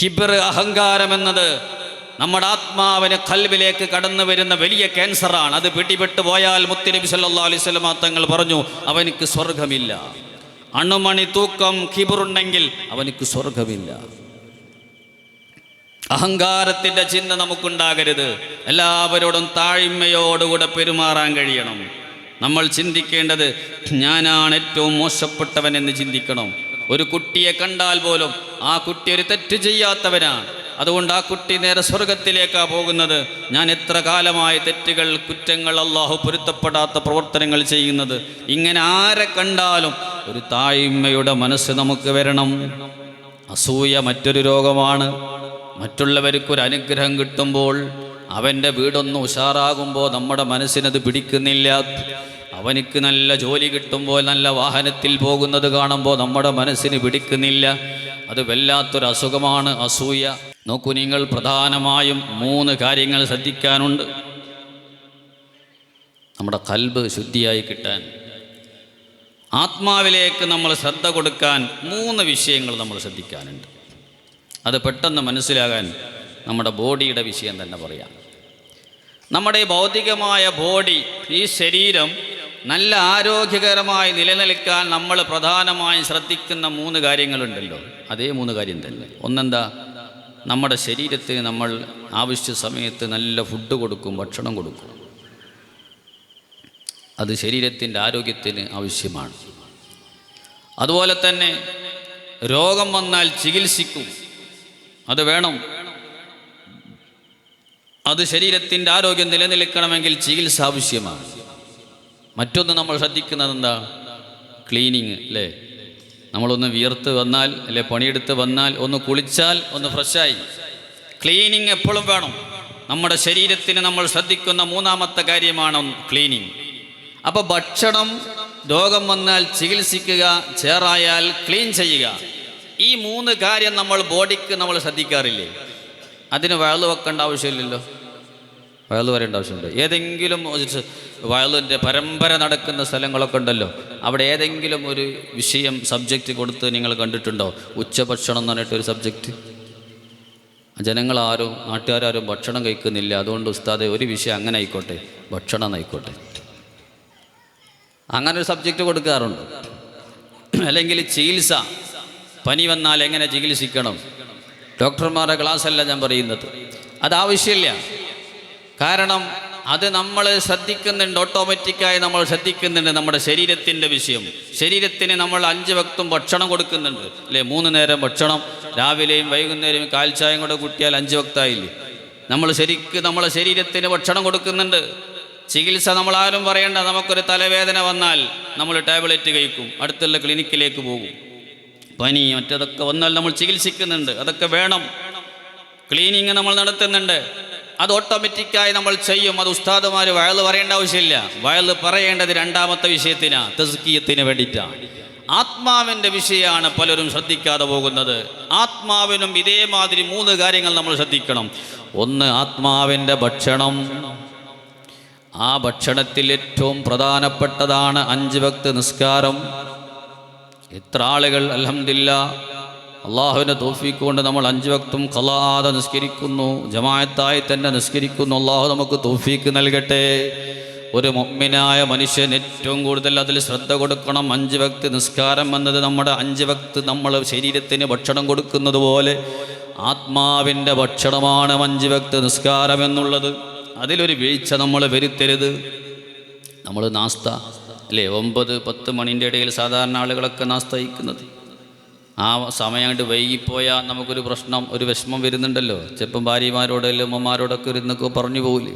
കിബർ, അഹങ്കാരമെന്നത് നമ്മുടെ ആത്മാവിന് ഖൽബിലേക്ക് കടന്നു വരുന്ന വലിയ ക്യാൻസറാണ്. അത് പിടിപെട്ടു പോയാൽ മുത്തുനബി സല്ലല്ലാഹു അലൈഹി വസല്ലം തങ്ങൾ പറഞ്ഞു, അവനിക്ക് സ്വർഗമില്ല. അണുമണി തൂക്കം കിബറുണ്ടെങ്കിൽ അവനിക്ക് സ്വർഗമില്ല. അഹങ്കാരത്തിൻ്റെ ചിന്ത നമുക്കുണ്ടാകരുത്. എല്ലാവരോടും താഴ്മയോടുകൂടെ പെരുമാറാൻ കഴിയണം. നമ്മൾ ചിന്തിക്കേണ്ടത് ഞാനാണ് ഏറ്റവും മോശപ്പെട്ടവൻ എന്ന് ചിന്തിക്കണം. ഒരു കുട്ടിയെ കണ്ടാൽ പോലും ആ കുട്ടി ഒരു തെറ്റ് ചെയ്യാത്തവനാണ്, അതുകൊണ്ട് ആ കുട്ടി നേരെ സ്വർഗത്തിലേക്കാണ് പോകുന്നത്. ഞാൻ എത്ര കാലമായി തെറ്റുകൾ, കുറ്റങ്ങൾ, അള്ളാഹു പൊരുത്തപ്പെടാത്ത പ്രവർത്തനങ്ങൾ ചെയ്യുന്നത്. ഇങ്ങനെ ആരെ കണ്ടാലും ഒരു താഴ്മയുടെ മനസ്സ് നമുക്ക് വരണം. അസൂയ മറ്റൊരു രോഗമാണ്. മറ്റുള്ളവർക്കൊരു അനുഗ്രഹം കിട്ടുമ്പോൾ, അവൻ്റെ വീടൊന്ന് ഉഷാറാകുമ്പോൾ നമ്മുടെ മനസ്സിനത് പിടിക്കുന്നില്ല. അവനിക്ക് നല്ല ജോലി കിട്ടുമ്പോൾ, നല്ല വാഹനത്തിൽ പോകുന്നത് കാണുമ്പോൾ നമ്മുടെ മനസ്സിന് പിടിക്കുന്നില്ല. അത് വല്ലാത്തൊരു അസുഖമാണ് അസൂയ. നോക്കൂ, നിങ്ങൾ പ്രധാനമായും 3 കാര്യങ്ങൾ ശ്രദ്ധിക്കാനുണ്ട് നമ്മുടെ ഖൽബ് ശുദ്ധിയായി കിട്ടാൻ. ആത്മാവിലേക്ക് നമ്മൾ ശ്രദ്ധ കൊടുക്കാൻ 3 വിഷയങ്ങൾ നമ്മൾ ശ്രദ്ധിക്കാനുണ്ട്. അത് പെട്ടെന്ന് മനസ്സിലാകാൻ നമ്മുടെ ബോഡിയുടെ വിഷയം തന്നെ പറയാം. നമ്മുടെ ഭൗതികമായ ബോഡി, ഈ ശരീരം നല്ല ആരോഗ്യകരമായി നിലനിൽക്കാൻ നമ്മൾ പ്രധാനമായും ശ്രദ്ധിക്കുന്ന 3 കാര്യങ്ങളുണ്ടല്ലോ. അതേ 3 കാര്യം തന്നെ. ഒന്നെന്താ? നമ്മുടെ ശരീരത്തിന് നമ്മൾ ആവശ്യ സമയത്ത് നല്ല ഫുഡ് കൊടുക്കും, ഭക്ഷണം കൊടുക്കും. അത് ശരീരത്തിൻ്റെ ആരോഗ്യത്തിന് ആവശ്യമാണ്. അതുപോലെ തന്നെ രോഗം വന്നാൽ ചികിത്സിക്കും, അത് വേണം. അത് ശരീരത്തിൻ്റെ ആരോഗ്യം നിലനിൽക്കണമെങ്കിൽ ചികിത്സ ആവശ്യമാണ്. മറ്റൊന്ന് നമ്മൾ ശ്രദ്ധിക്കുന്നത് എന്താ? ക്ലീനിങ്, അല്ലേ? നമ്മളൊന്ന് വിയർത്ത് വന്നാൽ, അല്ലെ പണിയെടുത്ത് വന്നാൽ, ഒന്ന് കുളിച്ചാൽ ഒന്ന് ഫ്രഷായി. ക്ലീനിങ് എപ്പോഴും വേണം. നമ്മുടെ ശരീരത്തിന് നമ്മൾ ശ്രദ്ധിക്കുന്ന 3ാമത്തെ കാര്യമാണ് ക്ലീനിങ്. അപ്പോൾ ഭക്ഷണം, രോഗം വന്നാൽ ചികിത്സിക്കുക, ചേറായാൽ ക്ലീൻ ചെയ്യുക. ഈ 3 കാര്യം നമ്മൾ ബോഡിക്ക് നമ്മൾ ശ്രദ്ധിക്കാറില്ലേ? അതിന് വയല് വെക്കേണ്ട ആവശ്യമില്ലല്ലോ. വയല് വരേണ്ട ആവശ്യമുണ്ട്? ഏതെങ്കിലും വയലിൻ്റെ പരമ്പര നടക്കുന്ന സ്ഥലങ്ങളൊക്കെ ഉണ്ടല്ലോ, അവിടെ ഏതെങ്കിലും ഒരു വിഷയം, സബ്ജക്റ്റ് കൊടുത്ത് നിങ്ങൾ കണ്ടിട്ടുണ്ടോ? ഉച്ചഭക്ഷണം എന്ന് പറഞ്ഞിട്ടൊരു സബ്ജക്റ്റ്. ജനങ്ങളാരും, നാട്ടുകാരും ഭക്ഷണം കഴിക്കുന്നില്ല, അതുകൊണ്ട് ഉസ്താദെ ഒരു വിഷയം അങ്ങനെ ആയിക്കോട്ടെ, ഭക്ഷണം ആയിക്കോട്ടെ, അങ്ങനെ ഒരു സബ്ജക്റ്റ് കൊടുക്കാറുണ്ട്. അല്ലെങ്കിൽ ചികിത്സ, പനി വന്നാൽ എങ്ങനെ ചികിത്സിക്കണം, ഡോക്ടർമാരുടെ ക്ലാസ്സല്ല ഞാൻ പറയുന്നത്. അതാവശ്യമില്ല. കാരണം അത് നമ്മൾ ശ്രദ്ധിക്കുന്നുണ്ട്, ഓട്ടോമാറ്റിക്കായി നമ്മൾ ശ്രദ്ധിക്കുന്നുണ്ട് നമ്മുടെ ശരീരത്തിൻ്റെ വിഷയം. ശരീരത്തിന് നമ്മൾ 5 വക്തും ഭക്ഷണം കൊടുക്കുന്നുണ്ട്, അല്ലേ? 3 നേരം ഭക്ഷണം, രാവിലെയും വൈകുന്നേരവും കാൽച്ചായം കൂടെ കൂട്ടിയാൽ 5 വക്തായില്ലേ? നമ്മൾ ശരിക്കും നമ്മളെ ശരീരത്തിന് ഭക്ഷണം കൊടുക്കുന്നുണ്ട്. ചികിത്സ നമ്മളാരും പറയേണ്ട. നമുക്കൊരു തലവേദന വന്നാൽ നമ്മൾ ടാബ്ലറ്റ് കഴിക്കും, അടുത്തുള്ള ക്ലിനിക്കിലേക്ക് പോകും. പനി മറ്റതൊക്കെ വന്നാൽ നമ്മൾ ചികിത്സിക്കുന്നുണ്ട്, അതൊക്കെ വേണം. ക്ലീനിങ് നമ്മൾ നടത്തുന്നുണ്ട്, അത് ഓട്ടോമാറ്റിക്കായി നമ്മൾ ചെയ്യും. അത് ഉസ്താദുമാർ വയല് പറയേണ്ട ആവശ്യമില്ല. വയല് പറയേണ്ടത് 2ാമത്തെ വിഷയത്തിനാണ്, തസ്കിയത്തിന് വേണ്ടിയിട്ടാണ്. ആത്മാവിൻ്റെ വിഷയമാണ് പലരും ശ്രദ്ധിക്കാതെ പോകുന്നത്. ആത്മാവിനും ഇതേമാതിരി 3 കാര്യങ്ങൾ നമ്മൾ ശ്രദ്ധിക്കണം. ഒന്ന്, ആത്മാവിൻ്റെ ഭക്ഷണം. ആ ഭക്ഷണത്തിൽ ഏറ്റവും പ്രധാനപ്പെട്ടതാണ് 5 വക്ത് നിസ്കാരം. എത്ര ആളുകൾ അൽഹംദുലില്ലാഹ് അള്ളാഹുവിൻ്റെ തൗഫീഖ് കൊണ്ട് നമ്മൾ 5 വക്തും ഖളാഅതെ നിസ്കരിക്കുന്നു, ജമാഅത്തായി തന്നെ നിസ്കരിക്കുന്നു. അള്ളാഹു നമുക്ക് തൗഫീഖ് നൽകട്ടെ. ഒരു മുഅ്മിനായ മനുഷ്യൻ ഏറ്റവും കൂടുതൽ അതിൽ ശ്രദ്ധ കൊടുക്കണം. 5 വക്ത് നിസ്കാരം എന്നത് നമ്മുടെ 5 വക്ത് നമ്മൾ ശരീരത്തിന് ഭക്ഷണം കൊടുക്കുന്നത് പോലെ ആത്മാവിൻ്റെ ഭക്ഷണമാണ് 5 വക്ത് നിസ്കാരം എന്നുള്ളത്. അതിലൊരു വീഴ്ച നമ്മൾ വരുത്തരുത്. നമ്മൾ നാസ്ത, അല്ലേ, 9-10 മണിൻ്റെ ഇടയിൽ സാധാരണ ആളുകളൊക്കെ നാസ്ത കഴിക്കുന്നത്. ആ സമയം കണ്ട് വൈകിപ്പോയാൽ നമുക്കൊരു പ്രശ്നം, ഒരു വിഷമം വരുന്നുണ്ടല്ലോ. ചിലപ്പം ഭാര്യമാരോടെല്ലാം ഉമ്മമാരോടൊക്കെ ഇരുന്നൊക്കെ പറഞ്ഞു പോകില്ലേ,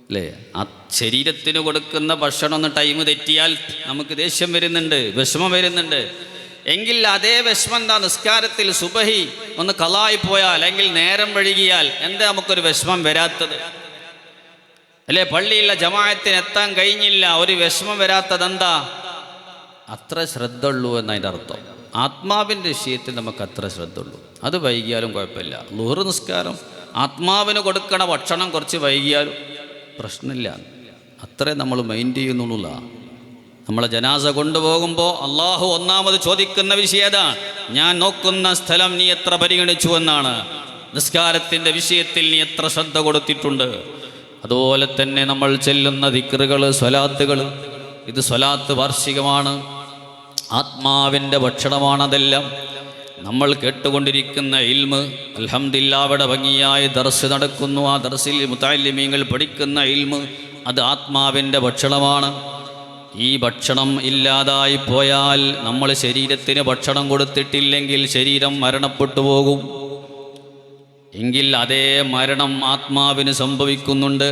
അല്ലേ? ആ ശരീരത്തിന് കൊടുക്കുന്ന ഭക്ഷണം ഒന്ന് ടൈം തെറ്റിയാൽ നമുക്ക് ദേഷ്യം വരുന്നുണ്ട്, വിഷമം വരുന്നുണ്ട്. എങ്കിൽ അതേ വിഷമം എന്താ? നിസ്കാരത്തിൽ സുബഹി ഒന്ന് ഖളായി പോയാൽ, അല്ലെങ്കിൽ നേരം വഴുകിയാൽ എന്താ നമുക്കൊരു വിഷമം വരാത്തത്? അല്ലേ, പള്ളിയിലുള്ള ജമാഅത്തിന് എത്താൻ കഴിഞ്ഞില്ല, ഒരു വിഷമം വരാത്തത് എന്താ? അത്ര ശ്രദ്ധ ഉള്ളൂ എന്നതിൻ്റെ അർത്ഥം. ആത്മാവിൻ്റെ വിഷയത്തിൽ നമുക്ക് അത്ര ശ്രദ്ധ ഉള്ളൂ. അത് വൈകിയാലും കുഴപ്പമില്ല. ളുഹർ നിസ്കാരം ആത്മാവിന് കൊടുക്കണ ഭക്ഷണം കുറച്ച് വൈകിയാലും പ്രശ്നമില്ല. അത്രേ നമ്മൾ മൈൻഡ് ചെയ്യുന്നുള്ളൂ. നമ്മളെ ജനാസ കൊണ്ടുപോകുമ്പോൾ അള്ളാഹു ഒന്നാമത് ചോദിക്കുന്ന വിഷയം അതാണ്. ഞാൻ നോക്കുന്ന സ്ഥലം നീ എത്ര പരിഗണിച്ചു എന്നാണ്. നിസ്കാരത്തിൻ്റെ വിഷയത്തിൽ നീ എത്ര ശ്രദ്ധ കൊടുത്തിട്ടുണ്ട്. അതുപോലെ തന്നെ നമ്മൾ ചെല്ലുന്ന ദിക്റുകൾ, സ്വലാത്തുകൾ, ഇത് സ്വലാത്ത് വാർഷികമാണ്, ആത്മാവിൻ്റെ ഭക്ഷണമാണതെല്ലാം. നമ്മൾ കേട്ടുകൊണ്ടിരിക്കുന്ന ഇൽമ്, അൽഹംദുലില്ലാ അവിടെ ഭംഗിയായി ദർസ് നടക്കുന്നു. ആ ദർസിൽ മുതഅല്ലിമീങ്ങൾ പഠിക്കുന്ന ഇൽമ് അത് ആത്മാവിൻ്റെ ഭക്ഷണമാണ്. ഈ ഭക്ഷണം ഇല്ലാതായി പോയാൽ, നമ്മൾ ശരീരത്തിന് ഭക്ഷണം കൊടുത്തിട്ടില്ലെങ്കിൽ ശരീരം മരണപ്പെട്ടു പോകും. എങ്കിൽ അതേ മരണം ആത്മാവിന് സംഭവിക്കുന്നുണ്ട്.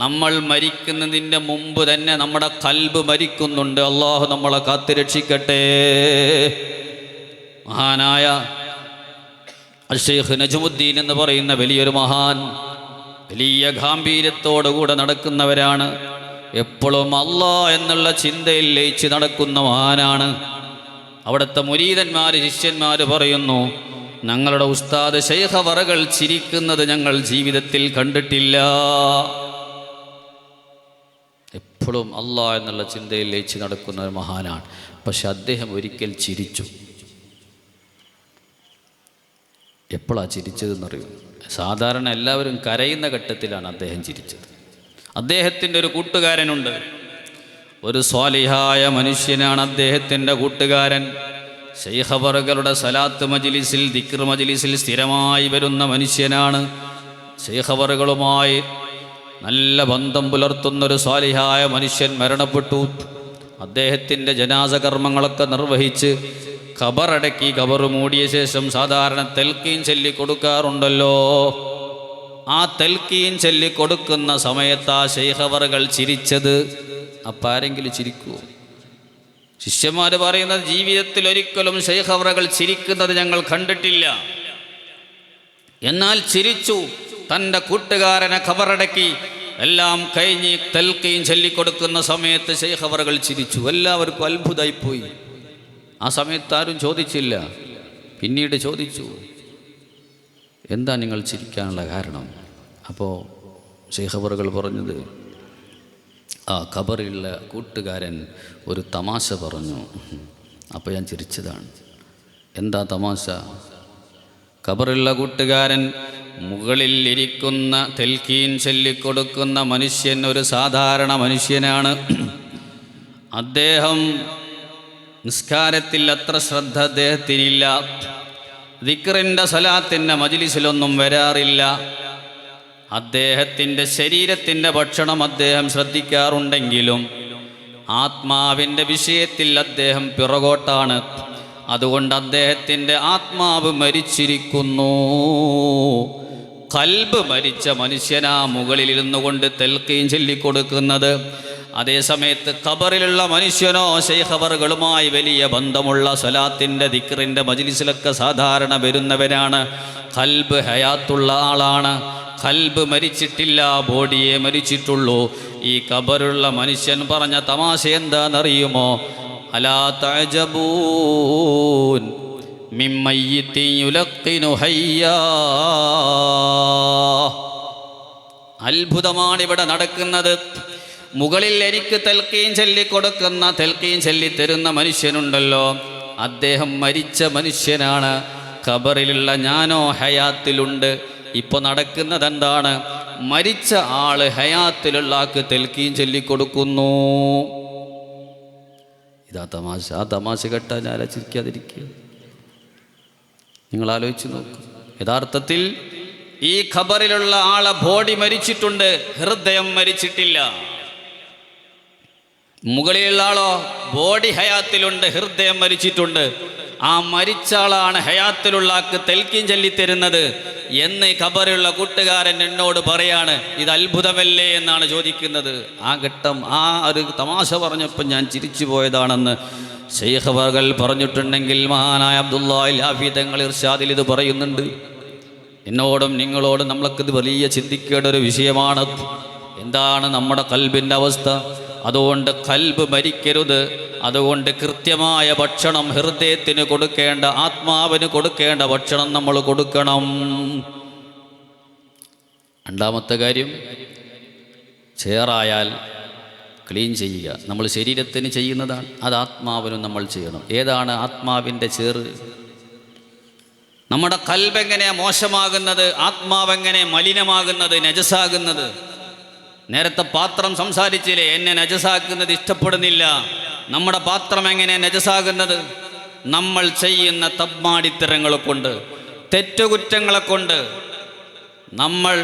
നമ്മൾ മരിക്കുന്നതിൻ്റെ മുമ്പ് തന്നെ നമ്മുടെ ഖൽബ് മരിക്കുന്നുണ്ട്. അള്ളാഹു നമ്മളെ കാത്തുരക്ഷിക്കട്ടെ. മഹാനായ അശ്ശൈഖ് നജ്മുദ്ദീൻ എന്ന് പറയുന്ന വലിയൊരു മഹാൻ, വലിയ ഗാംഭീര്യത്തോടുകൂടെ നടക്കുന്നവരാണ്. എപ്പോഴും അല്ലാഹ് എന്നുള്ള ചിന്തയിൽ ലയിച്ച് നടക്കുന്ന മഹാനാണ്. അവിടുത്തെ മുരീദന്മാർ, ശിഷ്യന്മാർ പറയുന്നു, ഞങ്ങളുടെ ഉസ്താദ് ശൈഖ് അവറുകൾ ചിരിക്കുന്നത് ഞങ്ങൾ ജീവിതത്തിൽ കണ്ടിട്ടില്ല. എപ്പോഴും അല്ലാഹ് എന്നുള്ള ചിന്തയിൽ ലയിച്ച് നടക്കുന്ന ഒരു മഹാനാണ്. പക്ഷെ അദ്ദേഹം ഒരിക്കൽ ചിരിച്ചു. എപ്പോഴാണ് ചിരിച്ചതെന്നറിയും? സാധാരണ എല്ലാവരും കരയുന്ന ഘട്ടത്തിലാണ് അദ്ദേഹം ചിരിച്ചത്. അദ്ദേഹത്തിൻ്റെ ഒരു കൂട്ടുകാരനുണ്ട്, ഒരു സ്വാലിഹായ മനുഷ്യനാണ് അദ്ദേഹത്തിൻ്റെ കൂട്ടുകാരൻ. ശൈഖ് അവറുകളുടെ സലാത്ത് മജ്ലിസിൽ, ദിക്ർ മജ്ലിസിൽ സ്ഥിരമായി വരുന്ന മനുഷ്യനാണ്. ശൈഖ് അവറുകളുമായി നല്ല ബന്ധം പുലർത്തുന്നൊരു സ്വാലിഹായ മനുഷ്യൻ മരണപ്പെട്ടു. അദ്ദേഹത്തിൻ്റെ ജനാസ കർമ്മങ്ങളൊക്കെ നിർവഹിച്ച് ഖബറടക്കി, ഖബർ മൂടിയ ശേഷം സാധാരണ തൽക്കീൻ ചൊല്ലി കൊടുക്കാറുണ്ടല്ലോ. ആ തൽക്കീൻ ചൊല്ലി കൊടുക്കുന്ന സമയത്ത് ആ ശൈഖ് അവറുകൾ ചിരിച്ചത്. അപ്പം ആരെങ്കിലും ചിരിക്കുമോ? ശിഷ്യന്മാർ പറയുന്നത്, ജീവിതത്തിൽ ഒരിക്കലും ശൈഖ് അവറുകൾ ചിരിക്കുന്നത് ഞങ്ങൾ കണ്ടിട്ടില്ല. എന്നാൽ ചിരിച്ചു. തൻ്റെ കൂട്ടുകാരനെ ഖബറടക്കി എല്ലാം കഴിഞ്ഞ് തൽക്കീൻ ചൊല്ലിക്കൊടുക്കുന്ന സമയത്ത് ശൈഖ് അവറുകൾ ചിരിച്ചു. എല്ലാവർക്കും അത്ഭുതമായിപ്പോയി. ആ സമയത്ത് ആരും ചോദിച്ചില്ല. പിന്നീട് ചോദിച്ചു, എന്താ നിങ്ങൾ ചിരിക്കാനുള്ള കാരണം? അപ്പോൾ ശൈഖ് അവറുകൾ പറഞ്ഞത്, ആ ഖബറിലുള്ള കൂട്ടുകാരൻ ഒരു തമാശ പറഞ്ഞു, അപ്പോൾ ഞാൻ ചിരിച്ചതാണ്. എന്താ തമാശ? ഖബറിലുള്ള കൂട്ടുകാരൻ, മുകളിൽ ഇരിക്കുന്ന തൽക്കീൻ ചൊല്ലിക്കൊടുക്കുന്ന മനുഷ്യൻ ഒരു സാധാരണ മനുഷ്യനാണ്. അദ്ദേഹം നിസ്കാരത്തിൽ അത്ര ശ്രദ്ധ അദ്ദേഹത്തിനില്ല. ദിക്റിൻ്റെ സലാത്തിൻ്റെ മജ്ലിസിലൊന്നും വരാറില്ല. അദ്ദേഹത്തിൻ്റെ ശരീരത്തിൻ്റെ ഭക്ഷണം അദ്ദേഹം ശ്രദ്ധിക്കാറുണ്ടെങ്കിലും ആത്മാവിൻ്റെ വിഷയത്തിൽ അദ്ദേഹം പിറകോട്ടാണ്. അതുകൊണ്ട് അദ്ദേഹത്തിൻ്റെ ആത്മാവ് മരിച്ചിരിക്കുന്നു. ഖൽബ് മരിച്ച മനുഷ്യനാ മുകളിലിരുന്നു കൊണ്ട് തൽക്കീൻ ചൊല്ലിക്കൊടുക്കുന്നത്. അതേസമയത്ത് ഖബറിലുള്ള മനുഷ്യനോ ശൈഖ് അവറുകളുമായി വലിയ ബന്ധമുള്ള സലാത്തിൻ്റെ ദിക്റിൻ്റെ മജ്ലിസിലൊക്കെ സാധാരണ വരുന്നവരാണ്. ഖൽബ് ഹയാത്തുള്ള ആളാണ്. ഖൽബ് മരിച്ചിട്ടില്ല, ബോഡിയെ മരിച്ചിട്ടുള്ളൂ. ഈ ഖബറുള്ള മനുഷ്യൻ പറഞ്ഞ തമാശ എന്താണെന്നറിയുമോ? അലാ തഅജബൂൻ മിമ്മയ്യിത്തിൻ യുലഖിനു ഹയ്യാ. അത്ഭുതമാണ് ഇവിടെ നടക്കുന്നത്. മുകളിൽ എനിക്ക് തൽക്കീൻ ചൊല്ലിക്കൊടുക്കുന്ന, തൽക്കീൻ ചൊല്ലിത്തരുന്ന മനുഷ്യനുണ്ടല്ലോ, അദ്ദേഹം മരിച്ച മനുഷ്യനാണ്. ഖബറിലുള്ള ഞാനോ ഹയാത്തിലുണ്ട്. ഇപ്പോൾ നടക്കുന്നത് എന്താണ്? മരിച്ച ആള് ഹയാത്തിലുള്ള ആൾക്ക് തൽക്കീൻ ചൊല്ലിക്കൊടുക്കുന്നു. ഇതാ തമാശ. ആ തമാശ കേട്ടാൽ ഞാൻ ചിരിക്കാതിരിക്കുക? നിങ്ങൾ ആലോചിച്ച് നോക്കും. യഥാർത്ഥത്തിൽ ഈ ഖബറിലുള്ള ആളെ ബോഡി മരിച്ചിട്ടുണ്ട്, ഹൃദയം മരിച്ചിട്ടില്ല. മുകളിലുള്ള ആളോ ബോഡി ഹയാത്തിലുണ്ട്, ഹൃദയം മരിച്ചിട്ടുണ്ട്. ആ മരിച്ച ആളാണ് ഹയാത്തിലുള്ള ആൾക്ക് തൽക്കീൻ ചൊല്ലിത്തരുന്നത് എന്ന് ഖബറിലുള്ള കൂട്ടുകാരൻ എന്നോട് പറയാണ്. ഇത് അത്ഭുതമല്ലേ എന്നാണ് ചോദിക്കുന്നത്. ആ ഘട്ടം, ആ ഒരു തമാശ പറഞ്ഞപ്പോൾ ഞാൻ ചിരിച്ചു പോയതാണെന്ന് ശൈഖ് അവറുകൾ പറഞ്ഞിട്ടുണ്ടെങ്കിൽ മഹാനായ അബ്ദുല്ലാഹി ലാഫി തങ്ങൾ ഇർശാദിൽ ഇത് പറയുന്നുണ്ട്. എന്നോടും നിങ്ങളോടും നമ്മൾക്കിത് വലിയ ചിന്തിക്കേണ്ട ഒരു വിഷയമാണ്. എന്താണ് നമ്മുടെ ഖൽബിൻ്റെ അവസ്ഥ? അതുകൊണ്ട് ഖൽബ് മരിക്കരുത്. അതുകൊണ്ട് കൃത്യമായ ഭക്ഷണം ഹൃദയത്തിന് കൊടുക്കേണ്ട, ആത്മാവിന് കൊടുക്കേണ്ട ഭക്ഷണം നമ്മൾ കൊടുക്കണം. രണ്ടാമത്തെ കാര്യം, ചേറായാൽ ക്ലീൻ ചെയ്യുക. നമ്മൾ ശരീരത്തിന് ചെയ്യുന്നതാണ്, അത് ആത്മാവിനും നമ്മൾ ചെയ്യണം. ഏതാണ് ആത്മാവിൻ്റെ ചേറ്? നമ്മുടെ ഖൽബ് എങ്ങനെ മോശമാകുന്നത്, ആത്മാവെങ്ങനെ മലിനമാകുന്നത്, നജസാകുന്നത്? നേരത്തെ പാത്രം സംസാരിച്ചില്ലേ, എന്നെ നജസാക്കുന്നത് ഇഷ്ടപ്പെടുന്നില്ല. നമ്മുടെ പാത്രം എങ്ങനെ നജസാകുന്നത്? നമ്മൾ ചെയ്യുന്ന തബ്മാടിത്തരങ്ങളെ കൊണ്ട്, തെറ്റുകുറ്റങ്ങളെ കൊണ്ട്. നമ്മൾ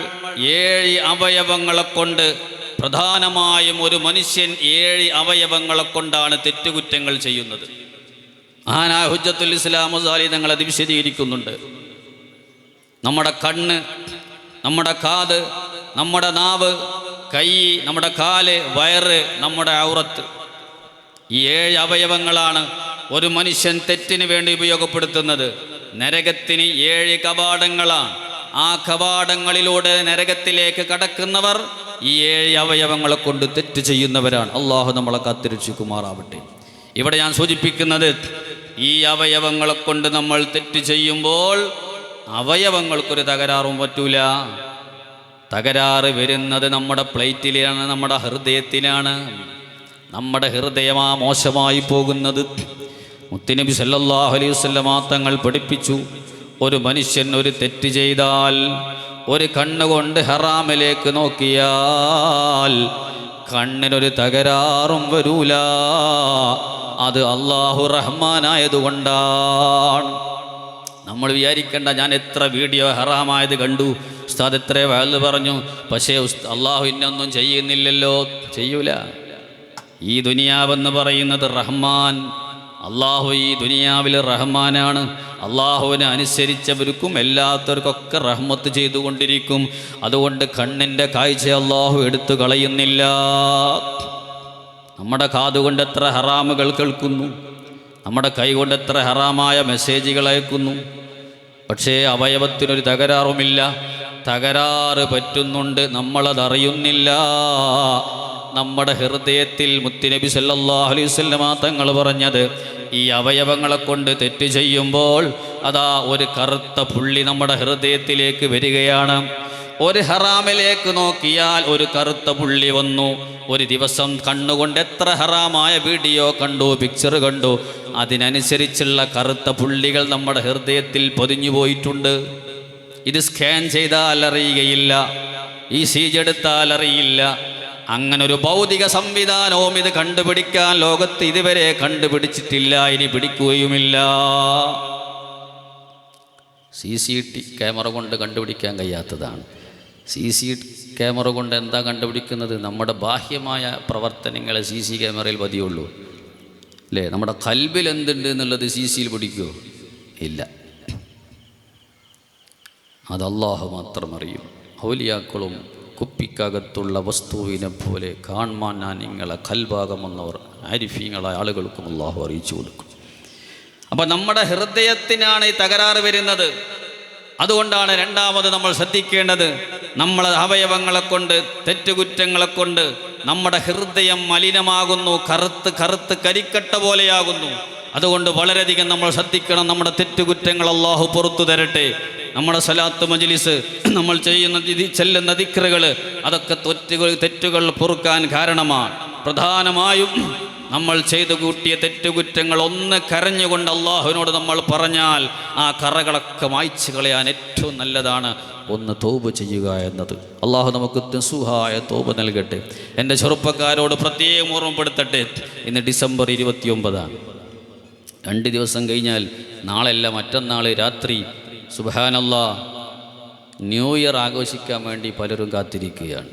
7 അവയവങ്ങളെ കൊണ്ട്, പ്രധാനമായും ഒരു മനുഷ്യൻ 7 അവയവങ്ങളെ കൊണ്ടാണ് തെറ്റുകുറ്റങ്ങൾ ചെയ്യുന്നത്. മഹാനായ ഹുജ്ജത്തുൽ ഇസ്ലാം ഗസാലി തങ്ങൾ അത് വിശദീകരിക്കുന്നുണ്ട്. നമ്മുടെ കണ്ണ്, നമ്മുടെ കാത്, നമ്മുടെ നാവ്, കൈ, നമ്മുടെ കാല്, വയറ്, നമ്മുടെ ഔറത്ത്. ഈ 7 അവയവങ്ങളാണ് ഒരു മനുഷ്യൻ തെറ്റിന് വേണ്ടി ഉപയോഗപ്പെടുത്തുന്നത്. നരകത്തിന് 7 കവാടങ്ങളാണ്. ആ കവാടങ്ങളിലൂടെ നരകത്തിലേക്ക് കടക്കുന്നവർ ഈ 7 അവയവങ്ങളെ കൊണ്ട് തെറ്റ് ചെയ്യുന്നവരാണ്. അള്ളാഹു നമ്മളെ കാത്തിരക്ഷിക്കുമാറാവട്ടെ. ഇവിടെ ഞാൻ സൂചിപ്പിക്കുന്നത്, ഈ അവയവങ്ങളെ കൊണ്ട് നമ്മൾ തെറ്റ് ചെയ്യുമ്പോൾ അവയവങ്ങൾക്കൊരു തകരാറും പറ്റൂല. തകരാറ് വരുന്നത് നമ്മുടെ പ്ലേറ്റിലാണ്, നമ്മുടെ ഹൃദയത്തിലാണ്. നമ്മുടെ ഹൃദയമാ മോശമായി പോകുന്നത്. മുത്തുനബി സല്ലല്ലാഹു അലൈഹി വസല്ലമ തങ്ങൾ പഠിപ്പിച്ചു, ഒരു മനുഷ്യൻ ഒരു തെറ്റ് ചെയ്താൽ, ഒരു കണ്ണുകൊണ്ട് ഹറാമിലേക്ക് നോക്കിയാൽ കണ്ണിനൊരു തകരാറും വരൂല. അത് അല്ലാഹു റഹ്മാനായതുകൊണ്ടാണ്. നമ്മൾ വിചാരിക്കേണ്ട, ഞാൻ എത്ര വീഡിയോ ഹറാമായത് കണ്ടു, ഉസ്താദ് എത്ര വഅദ് പറഞ്ഞു, പക്ഷേ അള്ളാഹു ഇന്നൊന്നും ചെയ്യുന്നില്ലല്ലോ. ചെയ്യൂല. ഈ ദുനിയാവെന്ന് പറയുന്നത് റഹ്മാൻ. അള്ളാഹു ഈ ദുനിയാവിൽ റഹ്മാനാണ്. അള്ളാഹുവിനെ അനുസരിച്ചവർക്കും എല്ലാത്തവർക്കൊക്കെ റഹ്മത്ത് ചെയ്തുകൊണ്ടിരിക്കും. അതുകൊണ്ട് കണ്ണിൻ്റെ കാഴ്ച അള്ളാഹു എടുത്തു കളയുന്നില്ല. നമ്മുടെ കാതുകൊണ്ട് എത്ര ഹറാമുകൾ കേൾക്കുന്നു, നമ്മുടെ കൈ കൊണ്ട് എത്ര ഹറാമായ മെസ്സേജുകൾ അയക്കുന്നു. പക്ഷേ അവയവത്തിനൊരു തകരാറുമില്ല. തകരാറ് പറ്റുന്നുണ്ട്, നമ്മളതറിയുന്നില്ല. നമ്മുടെ ഹൃദയത്തിൽ മുത്തുനബി സല്ലല്ലാഹു അലൈഹി വസല്ലമ തങ്ങൾ പറഞ്ഞത്, ഈ അവയവങ്ങളെ കൊണ്ട് തെറ്റ് ചെയ്യുമ്പോൾ അതാ ഒരു കറുത്ത പുള്ളി നമ്മുടെ ഹൃദയത്തിലേക്ക് വരികയാണ്. ഒരു ഹറാമിലേക്ക് നോക്കിയാൽ ഒരു കറുത്ത പുള്ളി വന്നു. ഒരു ദിവസം കണ്ണുകൊണ്ട് എത്ര ഹറാമായ വീഡിയോ കണ്ടു, പിക്ചർ കണ്ടു, അതിനനുസരിച്ചുള്ള കറുത്ത പുള്ളികൾ നമ്മുടെ ഹൃദയത്തിൽ പൊതിഞ്ഞു പോയിട്ടുണ്ട്. ഇത് സ്കാൻ ചെയ്താൽ അറിയുകയില്ല, ECG എടുത്താൽ അറിയില്ല. അങ്ങനൊരു ഭൗതിക സംവിധാനവും ഇത് കണ്ടുപിടിക്കാൻ ലോകത്ത് ഇതുവരെ കണ്ടുപിടിച്ചിട്ടില്ല, ഇനി പിടിക്കുകയുമില്ല. CCTV ക്യാമറ കൊണ്ട് കണ്ടുപിടിക്കാൻ കഴിയാത്തതാണ്. CCTV ക്യാമറ കൊണ്ട് എന്താ കണ്ടുപിടിക്കുന്നത്? നമ്മുടെ ബാഹ്യമായ പ്രവർത്തനങ്ങളെ CC ക്യാമറയിൽ മതിയുള്ളൂ, അല്ലേ? നമ്മുടെ ഖൽബിൽ എന്തുണ്ട് എന്നുള്ളത് CCയിൽ പിടിക്കുമോ? ഇല്ല. അത് അല്ലാഹു മാത്രം അറിയും. ഔലിയാക്കളും കുപ്പിക്കകത്തുള്ള വസ്തുവിനെ പോലെ കാണാൻ ഞാൻ നിങ്ങളെ ഖൽബാകമെന്നവർ ആരിഫീങ്ങളായ ആളുകൾക്കും അല്ലാഹു അറിയിച്ചു കൊടുക്കും. അപ്പം നമ്മുടെ ഹൃദയത്തിനാണ് ഈ തകരാറ് വരുന്നത്. അതുകൊണ്ടാണ് രണ്ടാമത് നമ്മൾ ശ്രദ്ധിക്കേണ്ടത്, നമ്മളെ അവയവങ്ങളെ കൊണ്ട്, തെറ്റുകുറ്റങ്ങളെ കൊണ്ട് നമ്മുടെ ഹൃദയം മലിനമാകുന്നു, കറുത്ത് കരിക്കട്ട പോലെയാകുന്നു. അതുകൊണ്ട് വളരെയധികം നമ്മൾ ശ്രദ്ധിക്കണം. നമ്മുടെ തെറ്റുകുറ്റങ്ങൾ അല്ലാഹു പുറത്തു തരട്ടെ. നമ്മുടെ സലാത്ത് മജ്ലിസ്, നമ്മൾ ചെല്ലുന്ന ദിക്റുകൾ, അതൊക്കെ തെറ്റുകൾ പൊറുക്കാൻ കാരണമാണ്. പ്രധാനമായും നമ്മൾ ചെയ്തു കൂട്ടിയ തെറ്റുകുറ്റങ്ങൾ ഒന്ന് കരഞ്ഞുകൊണ്ട് അള്ളാഹുവിനോട് നമ്മൾ പറഞ്ഞാൽ ആ കറകളൊക്കെ മായ്ച്ചു കളയാൻ ഏറ്റവും നല്ലതാണ് ഒന്ന് തൗബ ചെയ്യുക എന്നത്. അള്ളാഹു നമുക്ക് നസുഹായ തൗബ നൽകട്ടെ. എൻ്റെ ചെറുപ്പക്കാരോട് പ്രത്യേകം ഓർമ്മപ്പെടുത്തട്ടെ, ഇന്ന് ഡിസംബർ 29. 2 ദിവസം കഴിഞ്ഞാൽ, നാളെയല്ല മറ്റന്നാൾ രാത്രി സുബ്ഹാനല്ലാഹ് ന്യൂ ഇയർ ആഘോഷിക്കാൻ വേണ്ടി പലരും കാത്തിരിക്കുകയാണ്.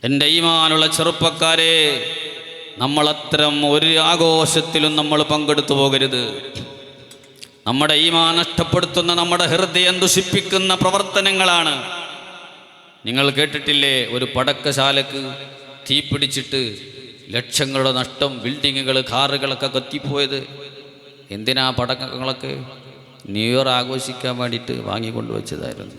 എൻ്റെ ഈമാനുള്ള ചെറുപ്പക്കാരെ, നമ്മളത്തരം ഒരു ആഘോഷത്തിലും നമ്മൾ പങ്കെടുത്തു പോകരുത്. നമ്മുടെ ഈമാൻ നഷ്ടപ്പെടുത്തുന്ന, നമ്മുടെ ഹൃദയം ദുഷിപ്പിക്കുന്ന പ്രവർത്തനങ്ങളാണ്. നിങ്ങൾ കേട്ടിട്ടില്ലേ, ഒരു പടക്കശാലക്ക് തീ പിടിച്ചിട്ട് ലക്ഷങ്ങളുടെ നഷ്ടം, ബിൽഡിങ്ങുകൾ, കാറുകളൊക്കെ കത്തിപ്പോയത്? എന്തിനാ പടക്കങ്ങളൊക്കെ? ന്യൂ ഇയർ ആഘോഷിക്കാൻ വേണ്ടിയിട്ട് വാങ്ങിക്കൊണ്ടുവച്ചതായിരുന്നു.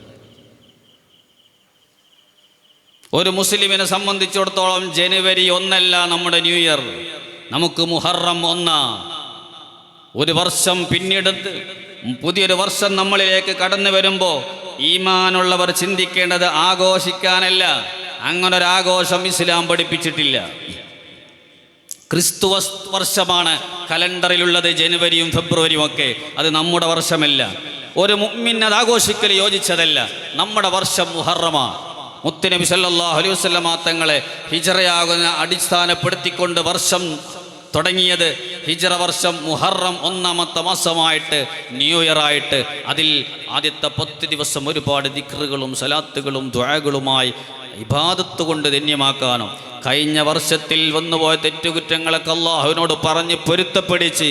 ഒരു മുസ്ലിമിനെ സംബന്ധിച്ചിടത്തോളം ജനുവരി 1 നമ്മുടെ ന്യൂ ഇയർ. നമുക്ക് മുഹറം 1. ഒരു വർഷം പിന്നീട് പുതിയൊരു വർഷം നമ്മളിലേക്ക് കടന്നു വരുമ്പോൾ ഈമാനുള്ളവർ ചിന്തിക്കേണ്ടത് ആഘോഷിക്കാനല്ല. അങ്ങനൊരാഘോഷം ഇസ്ലാം പഠിപ്പിച്ചിട്ടില്ല. ക്രിസ്തു വർഷമാണ് കലണ്ടറിലുള്ളത്, ജനുവരിയും ഫെബ്രുവരിയും ഒക്കെ. അത് നമ്മുടെ വർഷമല്ല. ഒരു മുഅ്മിൻ അത് ആഘോഷിക്കൽ യോജിച്ചതല്ല. നമ്മുടെ വർഷം മുഹറമാ. മുത്തുനബി സല്ലല്ലാഹു അലൈഹി വസല്ലമ തങ്ങളെ ഹിജ്റയാകുന്ന അടിസ്ഥാനപ്പെടുത്തിക്കൊണ്ട് വർഷം തുടങ്ങിയത് ഹിജ്റ വർഷം മുഹറം 1-ാമത്തെ മാസമായിട്ട്, ന്യൂ ഇയർ ആയിട്ട്. അതിൽ ആദ്യത്തെ 10 ദിവസം ഒരുപാട് ദിക്റുകളും സലാത്തുകളും ദുആകളുമായി ഇബാദത്ത് കൊണ്ട് ധന്യമാക്കാനും കഴിഞ്ഞ വർഷത്തിൽ വന്നുപോയ തെറ്റുകുറ്റങ്ങളൊക്കെ അള്ളാഹുവിനോട് പറഞ്ഞ് പൊരുത്തപ്പെടിച്ച്,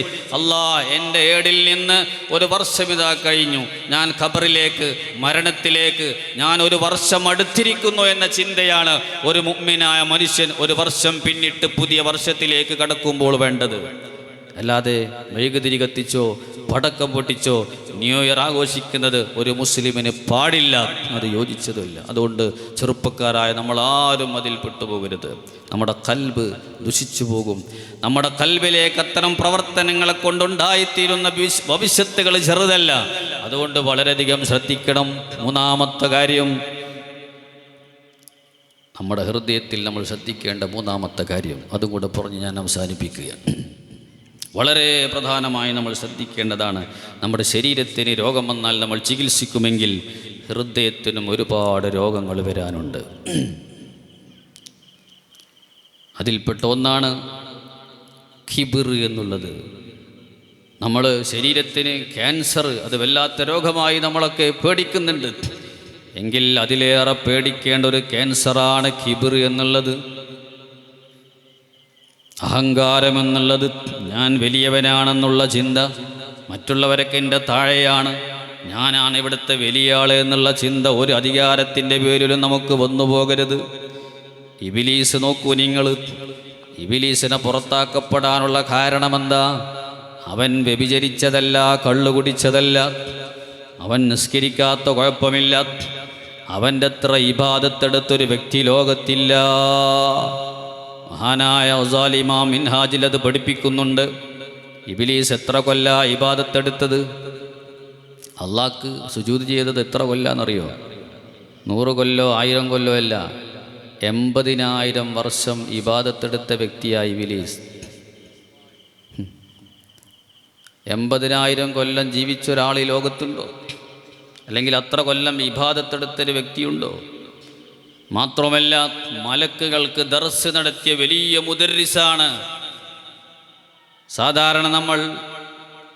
എൻ്റെ ഏടിൽ നിന്ന് ഒരു വർഷം ഇതാ കഴിഞ്ഞു, ഞാൻ ഖബറിലേക്ക്, മരണത്തിലേക്ക് ഞാൻ ഒരു വർഷം അടുത്തിരിക്കുന്നു എന്ന ചിന്തയാണ് ഒരു മുഅ്മിനായ മനുഷ്യൻ ഒരു വർഷം പിന്നിട്ട് പുതിയ വർഷത്തിലേക്ക് കടക്കുമ്പോൾ വേണ്ടത്. അല്ലാതെ മെഴുകുതിരി കത്തിച്ചോ പടക്കം പൊട്ടിച്ചോ ന്യൂ ഇയർ ആഘോഷിക്കുന്നത് ഒരു മുസ്ലിമിന് പാടില്ല, അത് യോജിച്ചതുമില്ല. അതുകൊണ്ട് ചെറുപ്പക്കാരായ നമ്മളാരും അതിൽ പെട്ടുപോകരുത്. നമ്മുടെ കൽബ് ദുഷിച്ചു പോകും. നമ്മുടെ കൽബിലേക്ക് അത്തരം പ്രവർത്തനങ്ങളെ കൊണ്ടുണ്ടായിത്തീരുന്ന ഭവിഷ്യത്തുകൾ ചെറുതല്ല. അതുകൊണ്ട് വളരെയധികം ശ്രദ്ധിക്കണം. 3-ാമത്തെ കാര്യം, നമ്മുടെ ഹൃദയത്തിൽ നമ്മൾ ശ്രദ്ധിക്കേണ്ട 3-ാമത്തെ കാര്യം, അതും കൂടെ പറഞ്ഞ് ഞാൻ അവസാനിപ്പിക്കുകയാണ്. വളരെ പ്രധാനമായി നമ്മൾ ശ്രദ്ധിക്കേണ്ടതാണ്. നമ്മുടെ ശരീരത്തിന് രോഗം വന്നാൽ നമ്മൾ ചികിത്സിക്കുമെങ്കിൽ ഹൃദയത്തിനും ഒരുപാട് രോഗങ്ങൾ വരാനുണ്ട്. അതിൽപ്പെട്ട ഒന്നാണ് കിബിർ എന്നുള്ളത്. നമ്മൾ ശരീരത്തിന് ക്യാൻസർ, അത് വല്ലാത്ത രോഗമായി നമ്മളൊക്കെ പേടിക്കുന്നുണ്ട്. എങ്കിൽ അതിലേറെ പേടിക്കേണ്ട ഒരു ക്യാൻസറാണ് കിബിർ എന്നുള്ളത്. അഹങ്കാരമെന്നുള്ളത്, ഞാൻ വലിയവനാണെന്നുള്ള ചിന്ത, മറ്റുള്ളവരൊക്കെ എൻ്റെ താഴെയാണ്, ഞാനാണ് ഇവിടുത്തെ വലിയ ആൾ എന്നുള്ള ചിന്ത ഒരു അധികാരത്തിൻ്റെ പേരിലും നമുക്ക് വന്നു പോകരുത്. ഇബിലീസ് നോക്കൂ നിങ്ങൾ, ഇബിലീസിനെ പുറത്താക്കപ്പെടാനുള്ള കാരണമെന്താ? അവൻ വ്യഭിചരിച്ചതല്ല, കള്ളു കുടിച്ചതല്ല, അവൻ നിസ്കരിക്കാത്ത കുഴപ്പമില്ല, അവൻ്റെ അത്ര ഇബാദത്തെടുത്തൊരു വ്യക്തി ലോകത്തില്ല. മഹാനായ ഗസാലി ഇമാം മിൻഹാജിൽ അത് പഠിപ്പിക്കുന്നുണ്ട്. ഇബ്ലീസ് എത്ര കൊല്ല ഇബാദത്തെടുത്തത്? അള്ളാഹ്ക്ക് സുജൂദ് ചെയ്തത് എത്ര കൊല്ലാന്നറിയോ? 100 കൊല്ലോ 1000 കൊല്ലോ അല്ല, 80,000 വർഷം ഇബാദത്തെടുത്ത വ്യക്തിയായി ഇബ്ലീസ്. 80,000 കൊല്ലം ജീവിച്ച ഒരാൾ ഈ ലോകത്തുണ്ടോ? അല്ലെങ്കിൽ അത്ര കൊല്ലം ഇബാദത്തെടുത്തൊരു വ്യക്തിയുണ്ടോ? മാത്രമല്ല, മലക്കുകൾക്ക് ദർസ് നടത്തിയ വലിയ മുദർരിസാണ്. സാധാരണ നമ്മൾ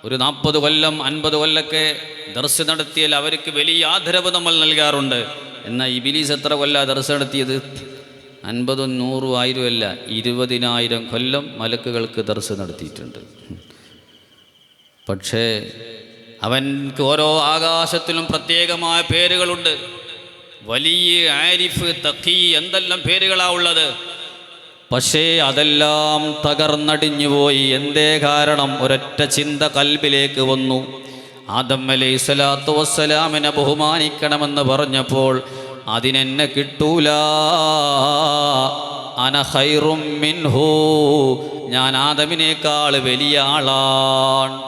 ഒരു 40 കൊല്ലം 50 കൊല്ലൊക്കെ ദർസ് നടത്തിയാൽ അവർക്ക് വലിയ ആദരവ് നമ്മൾ നൽകാറുണ്ട്. എന്നാൽ ഇബ്ലീസ് എത്ര കൊല്ലം ദർസ് നടത്തിയത്? 50, 100, 1000 അല്ല, 20,000 കൊല്ലം മലക്കുകൾക്ക് ദർസ് നടത്തിയിട്ടുണ്ട്. പക്ഷേ അവൻക്ക് ഓരോ ആകാശത്തിലും പ്രത്യേകമായ പേരുകളുണ്ട്. വലിയ, ആരിഫ്, തഖി, എന്തെല്ലാം പേരുകളാണ് ഉള്ളത്. പക്ഷേ അതെല്ലാം തകർന്നടിഞ്ഞുപോയി. എന്തേ കാരണം? ഒരൊറ്റ ചിന്ത കൽബിലേക്ക് വന്നു. ആദം അലൈഹിസ്സലാത്തു വസ്സലാമിനെ ബഹുമാനിക്കണമെന്ന് പറഞ്ഞപ്പോൾ അതിനെന്നെ കിട്ടൂല, അന ഖൈറും മിൻഹു, ഞാൻ ആദമിനേക്കാൾ വലിയ ആളാണ്.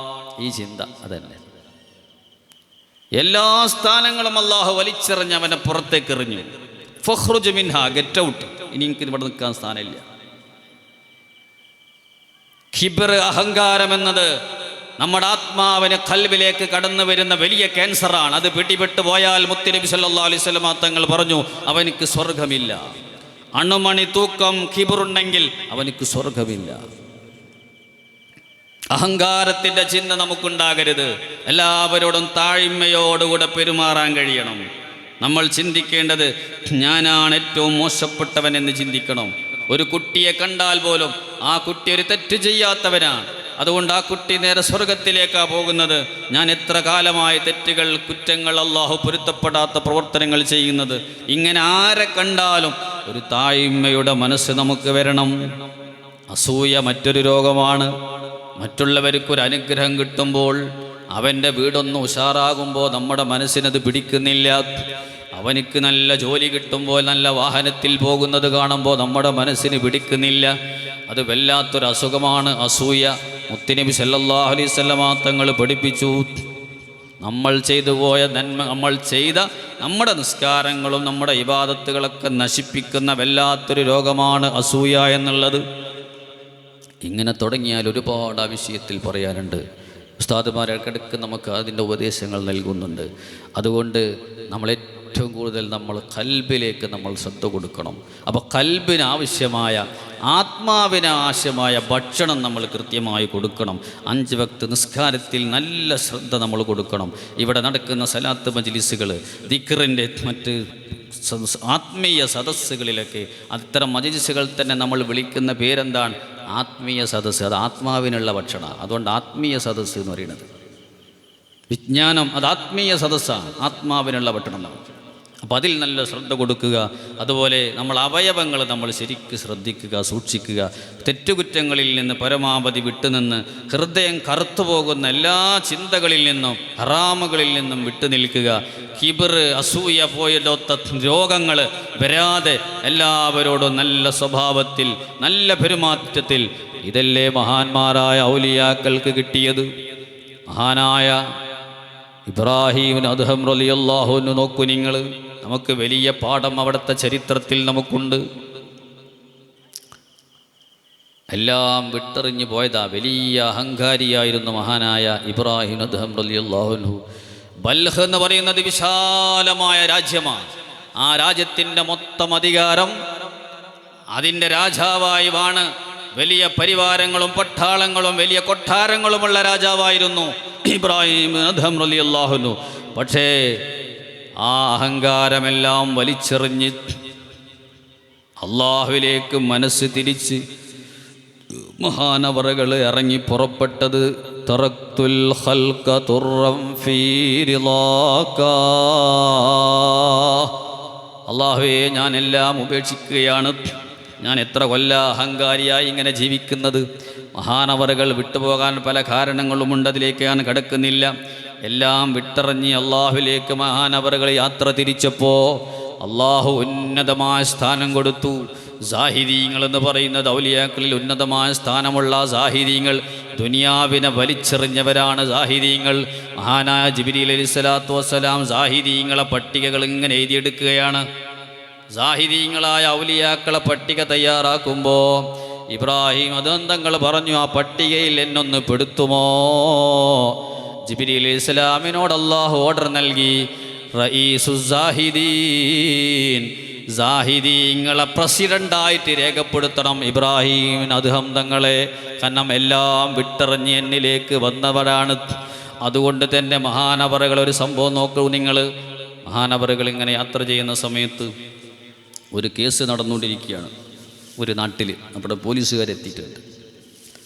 ഈ ചിന്ത അതന്നെ. എല്ലാ സ്ഥാനങ്ങളും അള്ളാഹു വലിച്ചെറിഞ്ഞ് അവനെ പുറത്തേക്ക് എറിഞ്ഞു. ഫഖ്റുജ് മിൻഹ, ഗെറ്റ് ഔട്ട്, ഇനി എനിക്ക് ഇവിടെ നിൽക്കാൻ സ്ഥാനമില്ല. കിബ്ർ, അഹങ്കാരം എന്നത് നമ്മുടെ ആത്മാവിന് ഖൽബിലേക്ക് കടന്നു വരുന്ന വലിയ ക്യാൻസറാണ്. അത് പിടിപെട്ടു പോയാൽ മുത്തുനബി സല്ലല്ലാഹു അലൈഹി വസല്ലം തങ്ങൾ പറഞ്ഞു, അവനിക്ക് സ്വർഗമില്ല. അണുമണി തൂക്കം കിബ്റുണ്ടെങ്കിൽ അവനിക്ക് സ്വർഗമില്ല. അഹങ്കാരത്തിൻ്റെ ചിന്ത നമുക്കുണ്ടാകരുത്. എല്ലാവരോടും താഴ്മയോടുകൂടെ പെരുമാറാൻ കഴിയണം. നമ്മൾ ചിന്തിക്കേണ്ടത് ഞാനാണ് ഏറ്റവും മോശപ്പെട്ടവൻ എന്ന് ചിന്തിക്കണം. ഒരു കുട്ടിയെ കണ്ടാൽ പോലും ആ കുട്ടി ഒരു തെറ്റ് ചെയ്യാത്തവനാണ്, അതുകൊണ്ട് ആ കുട്ടി നേരെ സ്വർഗത്തിലേക്കാണ് പോകുന്നത്. ഞാൻ എത്ര കാലമായി തെറ്റുകൾ, കുറ്റങ്ങൾ, അള്ളാഹു പൊരുത്തപ്പെടാത്ത പ്രവർത്തനങ്ങൾ ചെയ്യുന്നത്. ഇങ്ങനെ ആരെ കണ്ടാലും ഒരു താഴ്മയുടെ മനസ്സ് നമുക്ക് വരണം. അസൂയ മറ്റൊരു രോഗമാണ്. മറ്റുള്ളവർക്കൊരു അനുഗ്രഹം കിട്ടുമ്പോൾ, അവൻ്റെ വീടൊന്ന് ഉഷാറാകുമ്പോൾ നമ്മുടെ മനസ്സിനത് പിടിക്കുന്നില്ല. അവനിക്ക് നല്ല ജോലി കിട്ടുമ്പോൾ, നല്ല വാഹനത്തിൽ പോകുന്നത് കാണുമ്പോൾ നമ്മുടെ മനസ്സിന് പിടിക്കുന്നില്ല. അത് വല്ലാത്തൊരു അസുഖമാണ് അസൂയ. മുത്തുനബി സല്ലല്ലാഹു അലൈഹി വസല്ലം തങ്ങൾ പഠിപ്പിച്ചു, നമ്മൾ ചെയ്തു പോയ നന്മ, നമ്മൾ ചെയ്ത നമ്മുടെ നിസ്കാരങ്ങളും നമ്മുടെ ഇബാദത്തുകളൊക്കെ നശിപ്പിക്കുന്ന വല്ലാത്തൊരു രോഗമാണ് അസൂയ എന്നുള്ളത്. ഇങ്ങനെ തുടങ്ങിയാൽ ഒരുപാട് ആ വിഷയത്തിൽ പറയാനുണ്ട്. ഉസ്താദുമാർ ഇടയ്ക്കിടയ്ക്ക് നമുക്ക് അതിൻ്റെ ഉപദേശങ്ങൾ നൽകുന്നുണ്ട്. അതുകൊണ്ട് നമ്മൾ ഏറ്റവും കൂടുതൽ നമ്മൾ ഖൽബിലേക്ക് നമ്മൾ ശ്രദ്ധ കൊടുക്കണം. അപ്പോൾ ഖൽബിന് ആവശ്യമായ, ആത്മാവിന് ആവശ്യമായ ഭക്ഷണം നമ്മൾ കൃത്യമായി കൊടുക്കണം. 5 വക്ത് നിസ്കാരത്തിൽ നല്ല ശ്രദ്ധ നമ്മൾ കൊടുക്കണം. ഇവിടെ നടക്കുന്ന സലാത്ത് മജ്ലിസുകൾ, ദിക്റിൻ്റെ മറ്റ് ആത്മീയ സദസ്സുകളിലൊക്കെ, അത്തരം മജ്ലിസുകൾ തന്നെ നമ്മൾ വിളിക്കുന്ന പേരെന്താണ്? ആത്മീയ സദസ്സ്. അത് ആത്മാവിനുള്ള ഭക്ഷണം. അതുകൊണ്ട് ആത്മീയ സദസ്സ് എന്ന് പറയുന്നത് വിജ്ഞാനം, അത് ആത്മീയ സദസ്സാണ്, ആത്മാവിനുള്ള ഭക്ഷണം. അപ്പം അതിൽ നല്ല ശ്രദ്ധ കൊടുക്കുക. അതുപോലെ നമ്മൾ അവയവങ്ങൾ നമ്മൾ ശരിക്ക് ശ്രദ്ധിക്കുക, സൂക്ഷിക്കുക. തെറ്റുകുറ്റങ്ങളിൽ നിന്ന് പരമാവധി വിട്ടുനിന്ന് ഹൃദയം കറുത്തു പോകുന്ന എല്ലാ ചിന്തകളിൽ നിന്നും, ഹറാമുകളിൽ നിന്നും വിട്ടുനിൽക്കുക. കിബിർ, അസൂയ പോയിടത്ത രോഗങ്ങൾ വരാതെ എല്ലാവരോടും നല്ല സ്വഭാവത്തിൽ, നല്ല പെരുമാറ്റത്തിൽ. ഇതല്ലേ മഹാന്മാരായ ഔലിയാക്കൾക്ക് കിട്ടിയത്. മഹാനായ ഇബ്രാഹിം അദ്ഹം റളിയല്ലാഹു അൻഹു നോക്കൂ നിങ്ങൾ. നമുക്ക് വലിയ പാഠം അവിടുത്തെ ചരിത്രത്തിൽ നമുക്കുണ്ട്. എല്ലാം വിട്ടെറിഞ്ഞു പോയതാ. വലിയ അഹങ്കാരിയായിരുന്നു മഹാനായ ഇബ്രാഹിം അദ്ഹം റളിയല്ലാഹു അൻഹു. ബൽഹ് എന്ന് പറയുന്നത് വിശാലമായ രാജ്യമാണ്. ആ രാജ്യത്തിൻ്റെ മൊത്തം അധികാരം അതിൻ്റെ രാജാവായി വാണ്. വലിയ പരിവാരങ്ങളും പട്ടാളങ്ങളും വലിയ കൊട്ടാരങ്ങളുമുള്ള രാജാവായിരുന്നു ഇബ്രാഹിം അദ്ഹം റളിയല്ലാഹു അൻഹു. പക്ഷേ ആ അഹങ്കാരമെല്ലാം വലിച്ചെറിഞ്ഞ് അള്ളാഹുവിലേക്ക് മനസ്സ് തിരിച്ച് മഹാനവറുകൾ ഇറങ്ങി പുറപ്പെട്ടത് തറക്തുൽ ഖൽഖ തുറം ഫീ റിളാക. അള്ളാഹുവേ, ഞാൻ എല്ലാം ഉപേക്ഷിക്കുകയാണ്. ഞാൻ എത്ര കൊല്ല അഹങ്കാരിയായി ഇങ്ങനെ ജീവിക്കുന്നത്. മഹാനവറുകൾ വിട്ടുപോകാൻ പല കാരണങ്ങളുമുണ്ട്, അതിലേക്ക് ഞാൻ കടക്കുന്നില്ല. എല്ലാം വിട്ടെറിഞ്ഞ് അള്ളാഹുവിലേക്ക് മഹാനവറുകൾ യാത്ര തിരിച്ചപ്പോൾ അള്ളാഹു ഉന്നതമായ സ്ഥാനം കൊടുത്തു. സാഹിദീങ്ങൾ എന്ന് പറയുന്നത് ഔലിയാക്കളിൽ ഉന്നതമായ സ്ഥാനമുള്ള സാഹിദീങ്ങൾ, ദുനിയാവിനെ വലിച്ചെറിഞ്ഞവരാണ് സാഹിദീങ്ങൾ. മഹാനായ ജിബ്രീൽ അലൈഹിസ്സലാത്തു വസ്സലാം സാഹിദീങ്ങളെ പട്ടികകൾ ഇങ്ങനെ എഴുതിയെടുക്കുകയാണ്. സാഹിദീങ്ങളായ ഔലിയാക്കളെ പട്ടിക തയ്യാറാക്കുമ്പോൾ ഇബ്രാഹിം അദന്തങ്ങൾ പറഞ്ഞു, ആ പട്ടികയിൽ എന്നൊന്ന് പെടുത്തുമോ? ജിബ്രീൽ അലൈഹിസ്സലാമിനോട് അല്ലാഹു ഓർഡർ നൽകി. റഈസു സാഹിദീൻ, സാഹിദീങ്ങളെ പ്രസിഡൻ്റായിട്ട് രേഖപ്പെടുത്തണം ഇബ്രാഹിം അദ്ഹം തങ്ങളെ. കാരണം എല്ലാം വിട്ടെറിഞ്ഞ് എന്നിലേക്ക് വന്നവരാണ്. അതുകൊണ്ട് തന്നെ മഹാനവറുകൾ ഒരു സംഭവം നോക്കൂ നിങ്ങൾ. മഹാനവറുകൾ ഇങ്ങനെ യാത്ര ചെയ്യുന്ന സമയത്ത് ഒരു കേസ് നടന്നുകൊണ്ടിരിക്കുകയാണ് ഒരു നാട്ടിൽ. അവിടെ പോലീസുകാരെത്തിയിട്ടുണ്ട്.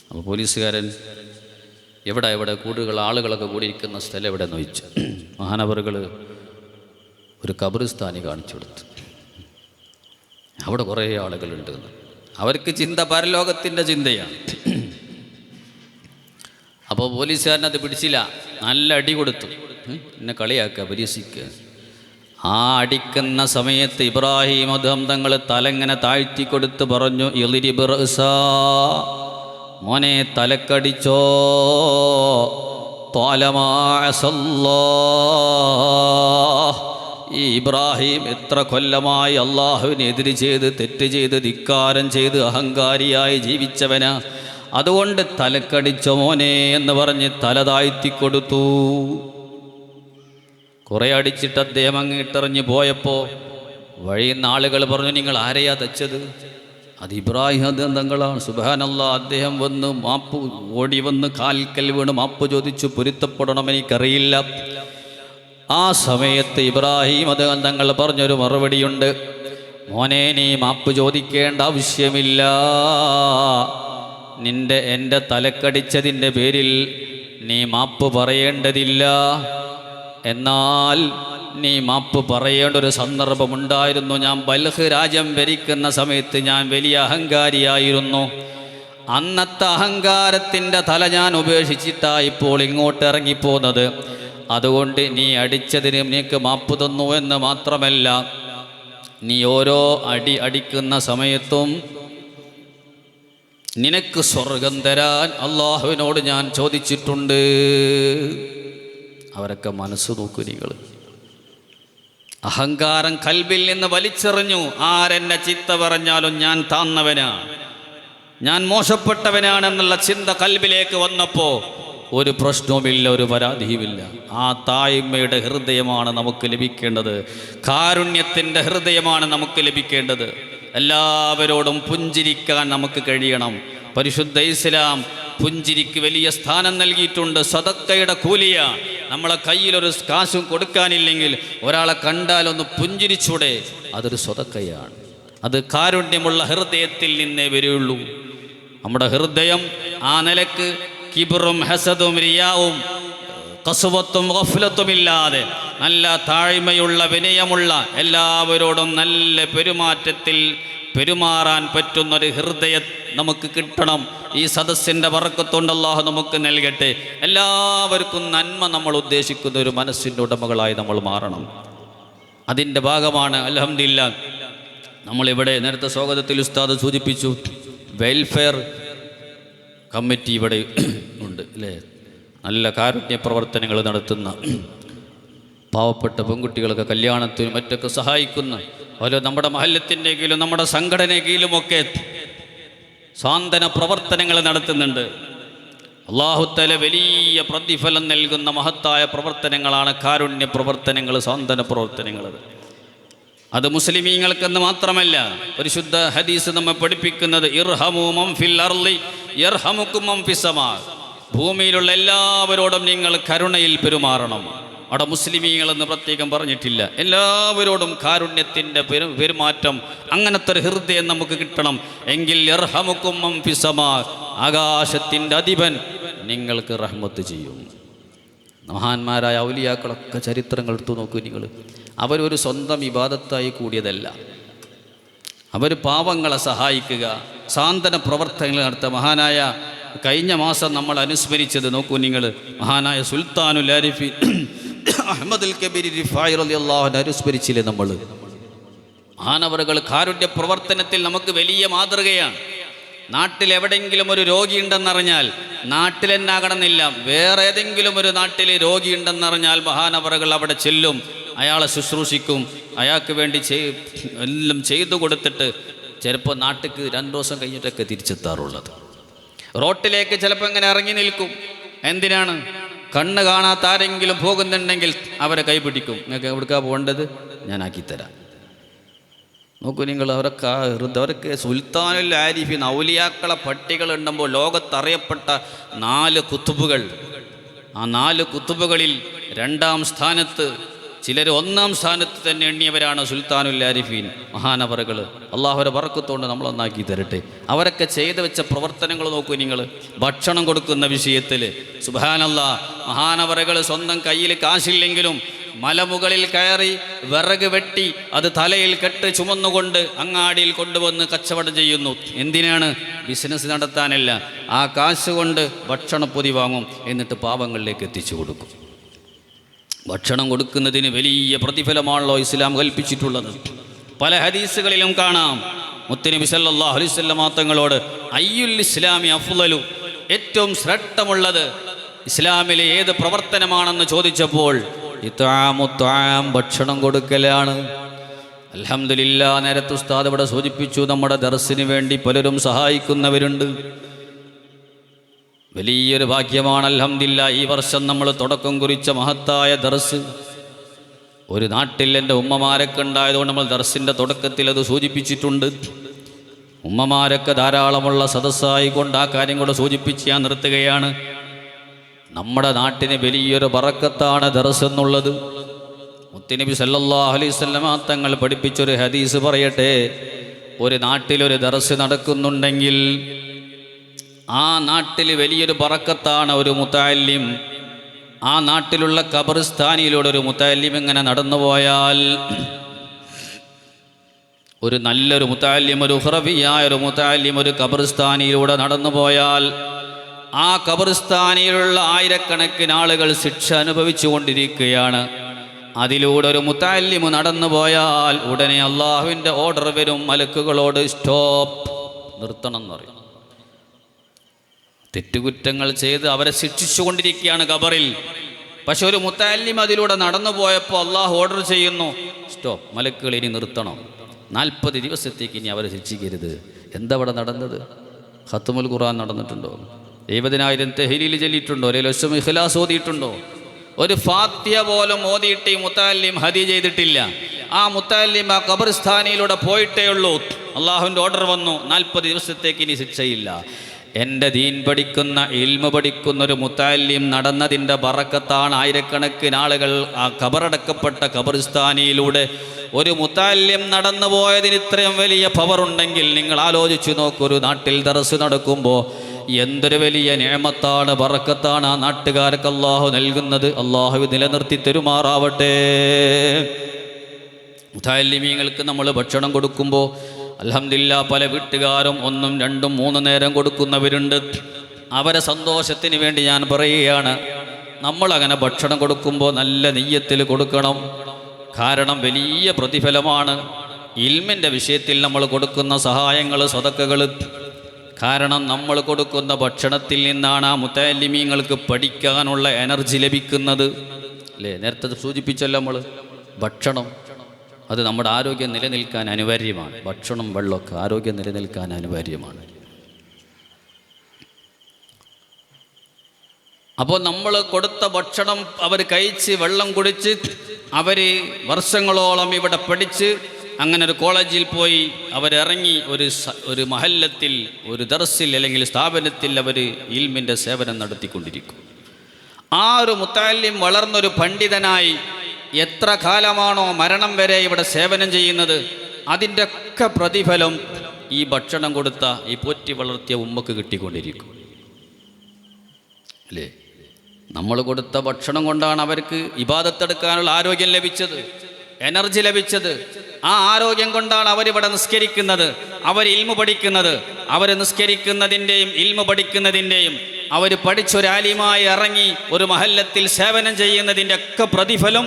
അപ്പോൾ പോലീസുകാരൻ എവിടെ കൂടുതൽ ആളുകളൊക്കെ കൂടിയിരിക്കുന്ന സ്ഥലം എവിടെയെന്ന് ചോദിച്ചു. മഹാനവറുകൾ ഒരു ഖബറിസ്ഥാനി കാണിച്ചു കൊടുത്തു. അവിടെ കുറേ ആളുകളുണ്ട്. അവർക്ക് ചിന്ത പരലോകത്തിൻ്റെ ചിന്തയാണ്. അപ്പോൾ പോലീസുകാരനത് പിടിച്ചില്ല, നല്ല അടി കൊടുത്തു. എന്നെ കളിയാക്കുക, പരിഹസിക്കുക. ആ അടിക്കുന്ന സമയത്ത് ഇബ്രാഹിം അദ്ഹം തങ്ങൾ തലങ്ങനെ താഴ്ത്തിക്കൊടുത്ത് പറഞ്ഞു, ഇളിരിബ് റഅ്സാ, മോനെ തലക്കടിച്ചോ. ത്വാലമാ അസല്ലാഹ്, ഈ ഇബ്രാഹിം എത്ര കൊല്ലമായി അള്ളാഹുവിനെതിര് ചെയ്ത്, തെറ്റ് ചെയ്ത്, ധിക്കാരം ചെയ്ത് അഹങ്കാരിയായി ജീവിച്ചവനാ. അതുകൊണ്ട് തലക്കടിച്ചോ മോനെ എന്ന് പറഞ്ഞ് തല താഴ്ത്തിക്കൊടുത്തു. കുറേ അടിച്ചിട്ട് അദ്ദേഹം അങ്ങ് ഇട്ടെറിഞ്ഞ് പോയപ്പോൾ വഴിയുന്ന ആളുകൾ പറഞ്ഞു, നിങ്ങൾ ആരെയാ തച്ചത്? അത് ഇബ്രാഹിം തങ്ങളാണ്. സുബ്ഹാനല്ലാഹ്. അദ്ദേഹം വന്ന് മാപ്പ് ഓടി വന്ന് കാൽക്കൽ വീണ് മാപ്പ് ചോദിച്ചു, പൊരുത്തപ്പെടണം, എനിക്കറിയില്ല. ആ സമയത്ത് ഇബ്രാഹിം തങ്ങൾ പറഞ്ഞൊരു മറുപടിയുണ്ട്, മോനെ നീ മാപ്പ് ചോദിക്കേണ്ട ആവശ്യമില്ല. എൻ്റെ തലക്കടിച്ചതിൻ്റെ പേരിൽ നീ മാപ്പ് പറയേണ്ടതില്ല. എന്നാൽ നീ മാപ്പ് പറയേണ്ട ഒരു സന്ദർഭമുണ്ടായിരുന്നു. ഞാൻ ബൽഹ് രാജ്യം ഭരിക്കുന്ന സമയത്ത് ഞാൻ വലിയ അഹങ്കാരിയായിരുന്നു. അന്നത്തെ അഹങ്കാരത്തിൻ്റെ തല ഞാൻ ഉപേക്ഷിച്ചിട്ടാണ് ഇപ്പോൾ ഇങ്ങോട്ട് ഇറങ്ങിപ്പോന്നത്. അതുകൊണ്ട് നീ അടിച്ചതിന് നിനക്ക് മാപ്പ് തന്നു എന്ന് മാത്രമല്ല, നീ ഓരോ അടിക്കുന്ന സമയത്തും നിനക്ക് സ്വർഗം തരാൻ അള്ളാഹുവിനോട് ഞാൻ ചോദിച്ചിട്ടുണ്ട്. അവരൊക്കെ മനസ്സ് നോക്കൂ നിങ്ങൾ. അഹങ്കാരം കൽബിൽ നിന്ന് വലിച്ചെറിഞ്ഞു. ആരെന്നെ ചീത്ത പറഞ്ഞാലും ഞാൻ താന്നവനാ, ഞാൻ മോശപ്പെട്ടവനാണെന്നുള്ള ചിന്ത കൽബിലേക്ക് വന്നപ്പോൾ ഒരു പ്രശ്നവുമില്ല, ഒരു പരാതിയുമില്ല. ആ തായ്മയുടെ ഹൃദയമാണ് നമുക്ക് ലഭിക്കേണ്ടത്. കാരുണ്യത്തിൻ്റെ ഹൃദയമാണ് നമുക്ക് ലഭിക്കേണ്ടത്. എല്ലാവരോടും പുഞ്ചിരിക്കാൻ നമുക്ക് കഴിയണം. പരിശുദ്ധ ഇസ്ലാം പുഞ്ചിരിക്ക് വലിയ സ്ഥാനം നൽകിയിട്ടുണ്ട്. സദക്കയുടെ കൂലിയ. നമ്മളെ കയ്യിലൊരു കാശും കൊടുക്കാനില്ലെങ്കിൽ ഒരാളെ കണ്ടാലൊന്ന് പുഞ്ചിരിച്ചൂടെ, അതൊരു സദക്കയാണ്. അത് കാരുണ്യമുള്ള ഹൃദയത്തിൽ നിന്നേ വരികയുള്ളൂ. നമ്മുടെ ഹൃദയം ആ നിലക്ക് കിബറും ഹസദും റിയാവും കസുവത്തും ഗഫ്ലത്തുമില്ലാതെ നല്ല താഴ്മയുള്ള വിനയമുള്ള എല്ലാവരോടും നല്ല പെരുമാറ്റത്തിൽ പെരുമാറാൻ പറ്റുന്നൊരു ഹൃദയം നമുക്ക് കിട്ടണം. ഈ സദസ്സിൻ്റെ ബറക്കത്തുകൊണ്ട് അല്ലാഹു നമുക്ക് നൽകട്ടെ. എല്ലാവർക്കും നന്മ നമ്മൾ ഉദ്ദേശിക്കുന്ന ഒരു മനസ്സിൻ്റെ ഉടമകളായി നമ്മൾ മാറണം. അതിൻ്റെ ഭാഗമാണ് അൽഹംദുലില്ലാഹ് നമ്മളിവിടെ നേരത്തെ സ്വാഗതത്തിൽ ഉസ്താദ് സൂചിപ്പിച്ചു, വെൽഫെയർ കമ്മിറ്റി ഇവിടെ ഉണ്ട് അല്ലേ. നല്ല കാരുണ്യ പ്രവർത്തനങ്ങൾ നടത്തുന്ന, പാവപ്പെട്ട പെൺകുട്ടികളൊക്കെ കല്യാണത്തിനും മറ്റൊക്കെ സഹായിക്കുന്ന ഓരോ നമ്മുടെ മഹല്ലത്തിൻ്റെ കീഴിലും നമ്മുടെ സംഘടനയിലുമൊക്കെ സാന്ത്വന പ്രവർത്തനങ്ങൾ നടത്തുന്നുണ്ട്. അല്ലാഹു തആല വലിയ പ്രതിഫലം നൽകുന്ന മഹത്തായ പ്രവർത്തനങ്ങളാണ് കാരുണ്യ പ്രവർത്തനങ്ങൾ, സാന്ത്വന പ്രവർത്തനങ്ങൾ. അത് മുസ്ലിമീങ്ങൾക്കെന്ന് മാത്രമല്ല, പരിശുദ്ധ ഹദീസ് നമ്മെ പഠിപ്പിക്കുന്നത് ഇർഹമു മൻ ഫിൽ അർളി യർഹമുകും മൻ ഫിസ് സമാ. ഭൂമിയിലുള്ള എല്ലാവരോടും നിങ്ങൾ കരുണയിൽ പെരുമാറണം. അവിടെ മുസ്ലിമീങ്ങളെന്ന് പ്രത്യേകം പറഞ്ഞിട്ടില്ല. എല്ലാവരോടും കാരുണ്യത്തിൻ്റെ പെരുമാറ്റം, അങ്ങനത്തെ ഒരു ഹൃദയം നമുക്ക് കിട്ടണം. എങ്കിൽ യർഹമുകും മൻ ഫിസ് സമാ, ആകാശത്തിൻ്റെ അധിപൻ നിങ്ങൾക്ക് റഹ്മത്ത് ചെയ്യും. മഹാന്മാരായ ഔലിയാക്കളൊക്കെ ചരിത്രങ്ങൾ എടുത്തു നോക്കൂ നിങ്ങൾ. അവരൊരു സ്വന്തം ഇബാദത്തായി കൂടിയതല്ല. അവർ പാവങ്ങളെ സഹായിക്കുക, സാന്ത്വന പ്രവർത്തനങ്ങൾ നടത്തുക. മഹാനായ കഴിഞ്ഞ മാസം നമ്മൾ അനുസ്മരിച്ചത് നോക്കൂ നിങ്ങൾ, മഹാനായ സുൽത്താനുൽ ആരിഫീൻ അഹ്മദുൽ കബീർ റിഫായി റളിയല്ലാഹു അൻഹു അനുസ്മരിച്ചില്ലേ നമ്മൾ. മഹാനവറുകൾ കാരുണ്യ പ്രവർത്തനത്തിൽ നമുക്ക് വലിയ മാതൃകയാണ്. നാട്ടിൽ എവിടെയെങ്കിലും ഒരു രോഗിയുണ്ടെന്നറിഞ്ഞാൽ, നാട്ടിൽ തന്നെ കടന്നില്ല, വേറെ ഏതെങ്കിലും ഒരു നാട്ടിൽ രോഗിയുണ്ടെന്നറിഞ്ഞാൽ മഹാനവറുകൾ അവിടെ ചെല്ലും, അയാളെ ശുശ്രൂഷിക്കും, അയാൾക്ക് വേണ്ടി എല്ലാം ചെയ്തു കൊടുത്തിട്ട് ചിലപ്പോൾ നാട്ടിലേക്ക് 2 ദിവസം കഴിഞ്ഞിട്ടൊക്കെ തിരിച്ചെത്താറുള്ളത്. റോട്ടിലേക്ക് ചിലപ്പോൾ ഇങ്ങനെ ഇറങ്ങി നിൽക്കും. എന്തിനാണ്? കണ്ണ് കാണാത്ത ആരെങ്കിലും പോകുന്നുണ്ടെങ്കിൽ അവരെ കൈപിടിക്കും. നിങ്ങൾക്ക് എവിടേക്കാ പോകേണ്ടത്, ഞാൻ ആക്കിത്തരാം. നോക്കൂ നിങ്ങൾ, അവരൊക്കെ സുൽത്താനുൽ ആരിഫീൻ ഔലിയാക്കളെ പട്ടികൾ ഉണ്ടുമ്പോൾ ലോകത്തറിയപ്പെട്ട 4 കുത്തുബുകൾ. ആ 4 കുത്തുബുകളിൽ 2ാം സ്ഥാനത്ത്, ചിലർ 1ാം സ്ഥാനത്ത് തന്നെ എണ്ണിയവരാണ് സുൽത്താനുൽ ആരിഫീൻ മഹാനവറുകൾ. അള്ളാഹുവിൻ്റെ ബറക്കത്തുകൊണ്ട് നമ്മളൊന്നാക്കി തരട്ടെ. അവരൊക്കെ ചെയ്തു വെച്ച പ്രവർത്തനങ്ങൾ നോക്കൂ നിങ്ങൾ. ഭക്ഷണം കൊടുക്കുന്ന വിഷയത്തിൽ സുബ്ഹാനല്ലാഹ്, മഹാനവറുകൾ സ്വന്തം കയ്യിൽ കാശില്ലെങ്കിലും മലമുകളിൽ കയറി വിറക് വെട്ടി അത് തലയിൽ കെട്ട് ചുമന്നുകൊണ്ട് അങ്ങാടിയിൽ കൊണ്ടുവന്ന് കച്ചവടം ചെയ്യുന്നു. എന്തിനാണ്? ബിസിനസ് നടത്താനല്ല. ആ കാശ് കൊണ്ട് ഭക്ഷണപ്പൊതി വാങ്ങും, എന്നിട്ട് പാവങ്ങളിലേക്ക് എത്തിച്ചു കൊടുക്കും. ഭക്ഷണം കൊടുക്കുന്നതിന് വലിയ പ്രതിഫലമാണല്ലോ ഇസ്ലാം കൽപ്പിച്ചിട്ടുള്ളത്. പല ഹദീസുകളിലും കാണാം മുത്തുനബി സല്ലല്ലാഹു അലൈഹി വസല്ലം തങ്ങളോട് അയ്യുൽ ഇസ്ലാമി അഫ്ളലു, ഏറ്റവും ശ്രേഷ്ഠമുള്ളത് ഇസ്ലാമിലെ ഏത് പ്രവർത്തനമാണെന്ന് ചോദിച്ചപ്പോൾ ഭക്ഷണം കൊടുക്കലാണ്. അൽഹംദുലില്ലാഹ്, നേരത്തെ ഉസ്താദ് ഇവിടെ സൂചിപ്പിച്ചു, നമ്മുടെ ദർസിന് വേണ്ടി പലരും സഹായിക്കുന്നവരുണ്ട്. വലിയൊരു ഭാഗ്യമാണ് അൽഹംദുലില്ലാഹ്. ഈ വർഷം നമ്മൾ തുടക്കം കുറിച്ച മഹത്തായ ദർസ് ഒരു നാട്ടിൽ എൻ്റെ ഉമ്മമാരൊക്കെ ഉണ്ടായതുകൊണ്ട് നമ്മൾ ദർസിൻ്റെ തുടക്കത്തിൽ അത് സൂചിപ്പിച്ചിട്ടുണ്ട്. ഉമ്മമാരൊക്കെ ധാരാളമുള്ള സദസ്സായി കൊണ്ട് ആ കാര്യം കൂടെ സൂചിപ്പിച്ച് ഞാൻ നിർത്തുകയാണ്. നമ്മുടെ നാട്ടിന് വലിയൊരു ബറക്കത്താണ് ദർസ് എന്നുള്ളത്. മുത്തുനബി സല്ലല്ലാഹു അലൈഹി വസല്ലം തങ്ങൾ പഠിപ്പിച്ചൊരു ഹദീസ് പറയട്ടെ. ഒരു നാട്ടിലൊരു ദർസ് നടക്കുന്നുണ്ടെങ്കിൽ ആ നാട്ടിൽ വലിയൊരു ബറക്കത്താണ്. ഒരു മുതഅല്ലിം ആ നാട്ടിലുള്ള ഖബർസ്ഥാനിയിലൂടെ ഒരു മുതഅല്ലിം ഇങ്ങനെ നടന്നുപോയാൽ, ഒരു നല്ലൊരു മുതഅല്ലിം, ഒരു ഉഖ്റവിയായ ഒരു മുതഅല്ലിം ഒരു ഖബർസ്ഥാനിയിലൂടെ നടന്നുപോയാൽ ആ ഖബർസ്ഥാനിയിലുള്ള ആയിരക്കണക്കിന് ആളുകൾ ശിക്ഷ അനുഭവിച്ചു കൊണ്ടിരിക്കുകയാണ്. അതിലൂടെ ഒരു മുതഅല്ലിം നടന്നു പോയാൽ ഉടനെ അള്ളാഹുവിൻ്റെ ഓർഡർ വരും മലക്കുകളോട്, സ്റ്റോപ്പ്, നിർത്തണം എന്ന് പറയും. തെറ്റുകുറ്റങ്ങൾ ചെയ്ത് അവരെ ശിക്ഷിച്ചുകൊണ്ടിരിക്കുകയാണ് ഖബറിൽ. പക്ഷെ ഒരു മുത്തഅല്ലിം അതിലൂടെ നടന്നു പോയപ്പോൾ അള്ളാഹു ഓർഡർ ചെയ്യുന്നു, സ്റ്റോപ്പ്, മലക്കുകൾ ഇനി നിർത്തണം, 40 ദിവസത്തേക്ക് ഇനി അവരെ ശിക്ഷിക്കരുത്. എന്താ അവിടെ നടന്നത്? ഖത്മുൽ ഖുർആൻ നടന്നിട്ടുണ്ടോ? 70,000 തെഹ്ലീൽ ചൊല്ലിയിട്ടുണ്ടോ? അല്ലെങ്കിൽ ഇഖ്ലാസ് ഓതിയിട്ടുണ്ടോ? ഒരു ഫാത്തിഹ പോലും ഓതിയിട്ട് ഈ മുത്തഅല്ലിം ഹദി ചെയ്തിട്ടില്ല. ആ മുത്തഅല്ലിം ആ ഖബർസ്ഥാനിലൂടെ പോയിട്ടേ ഉള്ളൂ. അള്ളാഹുവിൻ്റെ ഓർഡർ വന്നു, 40 ദിവസത്തേക്ക് ഇനി ശിക്ഷയില്ല. എൻ്റെ ദീൻ പഠിക്കുന്ന, ഇൽമ പഠിക്കുന്ന ഒരു മുത്തഅല്ലിം നടന്നതിൻ്റെ ബറക്കത്താണ് ആയിരക്കണക്കിന് ആളുകൾ ആ ഖബറടക്കപ്പെട്ട ഖബർസ്ഥാനിയിലൂടെ. ഒരു മുത്തഅല്ലിം നടന്നു പോയതിന് ഇത്രയും വലിയ പവറുണ്ടെങ്കിൽ നിങ്ങൾ ആലോചിച്ചു നോക്കൂ. ഒരു നാട്ടിൽ ദർസ് നടക്കുമ്പോൾ എന്തൊരു വലിയ നിഅമത്താണ്, ബറക്കത്താണ് ആ നാട്ടുകാർക്ക് അള്ളാഹു നൽകുന്നത്. അള്ളാഹു നിലനിർത്തി തെരുമാറാവട്ടെ. മുത്തഅല്ലിമീങ്ങൾക്ക് നമ്മൾ ഭക്ഷണം കൊടുക്കുമ്പോൾ അൽഹംദുലില്ലാഹ് പല വീട്ടുകാരും 1, 2, 3 നേരം കൊടുക്കുന്നവരുണ്ട്. അവരെ സന്തോഷത്തിന് വേണ്ടി ഞാൻ പറയുകയാണ്, നമ്മളങ്ങനെ ഭക്ഷണം കൊടുക്കുമ്പോൾ നല്ല നിയ്യത്തിൽ കൊടുക്കണം. കാരണം വലിയ പ്രതിഫലമാണ് ഇൽമിൻ്റെ വിഷയത്തിൽ നമ്മൾ കൊടുക്കുന്ന സഹായങ്ങൾ, സദഖകൾ. കാരണം നമ്മൾ കൊടുക്കുന്ന ഭക്ഷണത്തിൽ നിന്നാണ് ആ മുത്തഅല്ലിമീങ്ങൾക്ക് പഠിക്കാനുള്ള എനർജി ലഭിക്കുന്നത്. അല്ലേ? നേരത്തെ സൂചിപ്പിച്ചല്ലോ നമ്മൾ, ഭക്ഷണം അത് നമ്മുടെ ആരോഗ്യം നിലനിൽക്കാൻ അനിവാര്യമാണ്. ഭക്ഷണം, വെള്ളമൊക്കെ ആരോഗ്യം നിലനിൽക്കാൻ അനിവാര്യമാണ്. അപ്പോൾ നമ്മൾ കൊടുത്ത ഭക്ഷണം അവർ കഴിച്ച് വെള്ളം കുടിച്ച് അവർ വർഷങ്ങളോളം ഇവിടെ പഠിച്ച് അങ്ങനെ ഒരു കോളേജിൽ പോയി അവരിറങ്ങി ഒരു മഹല്ലത്തിൽ, ഒരു ദർസിൽ അല്ലെങ്കിൽ സ്ഥാപനത്തിൽ അവർ ഇൽമിൻ്റെ സേവനം നടത്തിക്കൊണ്ടിരിക്കും. ആ ഒരു മുത്തഅല്ലിം വളർന്നൊരു പണ്ഡിതനായി എത്ര കാലമാണോ മരണം വരെ ഇവിടെ സേവനം ചെയ്യുന്നത്, അതിൻ്റെ ഒക്കെ പ്രതിഫലം ഈ ഭക്ഷണം കൊടുത്ത, ഈ പോറ്റി വളർത്തിയ ഉമ്മക്ക് കിട്ടിക്കൊണ്ടിരിക്കും. അല്ലേ? നമ്മൾ കൊടുത്ത ഭക്ഷണം കൊണ്ടാണ് അവർക്ക് ഇബാദത്തെടുക്കാനുള്ള ആരോഗ്യം ലഭിച്ചത്, എനർജി ലഭിച്ചത്. ആ ആരോഗ്യം കൊണ്ടാണ് അവരിവിടെ നിസ്കരിക്കുന്നത്, അവർ ഇൽമു പഠിക്കുന്നത്. അവർ നിസ്കരിക്കുന്നതിൻ്റെയും ഇൽമു പഠിക്കുന്നതിൻ്റെയും അവർ പഠിച്ചൊരാലിമായി ഇറങ്ങി ഒരു മഹല്ലത്തിൽ സേവനം ചെയ്യുന്നതിൻ്റെ ഒക്കെ പ്രതിഫലം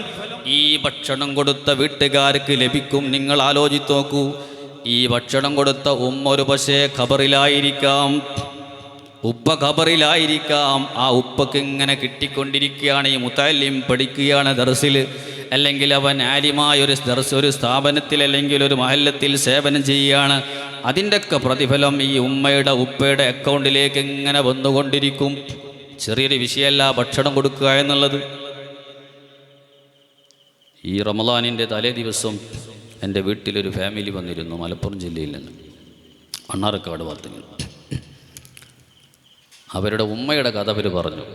ഈ ഭക്ഷണം കൊടുത്ത വീട്ടുകാർക്ക് ലഭിക്കും. നിങ്ങൾ ആലോചിച്ച് നോക്കൂ. ഈ ഭക്ഷണം കൊടുത്ത ഉമ്മ ഒരു പക്ഷേ ഖബറിലായിരിക്കാം, ഉപ്പ ഖബറിലായിരിക്കാം. ആ ഉപ്പക്ക് ഇങ്ങനെ കിട്ടിക്കൊണ്ടിരിക്കുകയാണ്. ഈ മുത്തഅല്ലിം പഠിക്കുകയാണ് ദർസിൽ, അല്ലെങ്കിൽ അവൻ ആലിമായ ഒരു സ്ഥാപനത്തിൽ അല്ലെങ്കിൽ ഒരു മഹല്ലത്തിൽ സേവനം ചെയ്യുകയാണ്. അതിൻ്റെയൊക്കെ പ്രതിഫലം ഈ ഉമ്മയുടെ ഉപ്പയുടെ അക്കൗണ്ടിലേക്ക് ഇങ്ങനെ വന്നുകൊണ്ടിരിക്കും. ചെറിയൊരു വിഷയമല്ല ഭക്ഷണം കൊടുക്കുക എന്നുള്ളത്. ഈ റമളാനിൻ്റെ തലേ ദിവസം എൻ്റെ വീട്ടിലൊരു ഫാമിലി വന്നിരുന്നു, മലപ്പുറം ജില്ലയിൽ നിന്ന്, മണ്ണാർക്കാട് ഭാഗത്ത് നിന്ന്. അവരുടെ ഉമ്മയുടെ കഥ അവർ പറഞ്ഞു.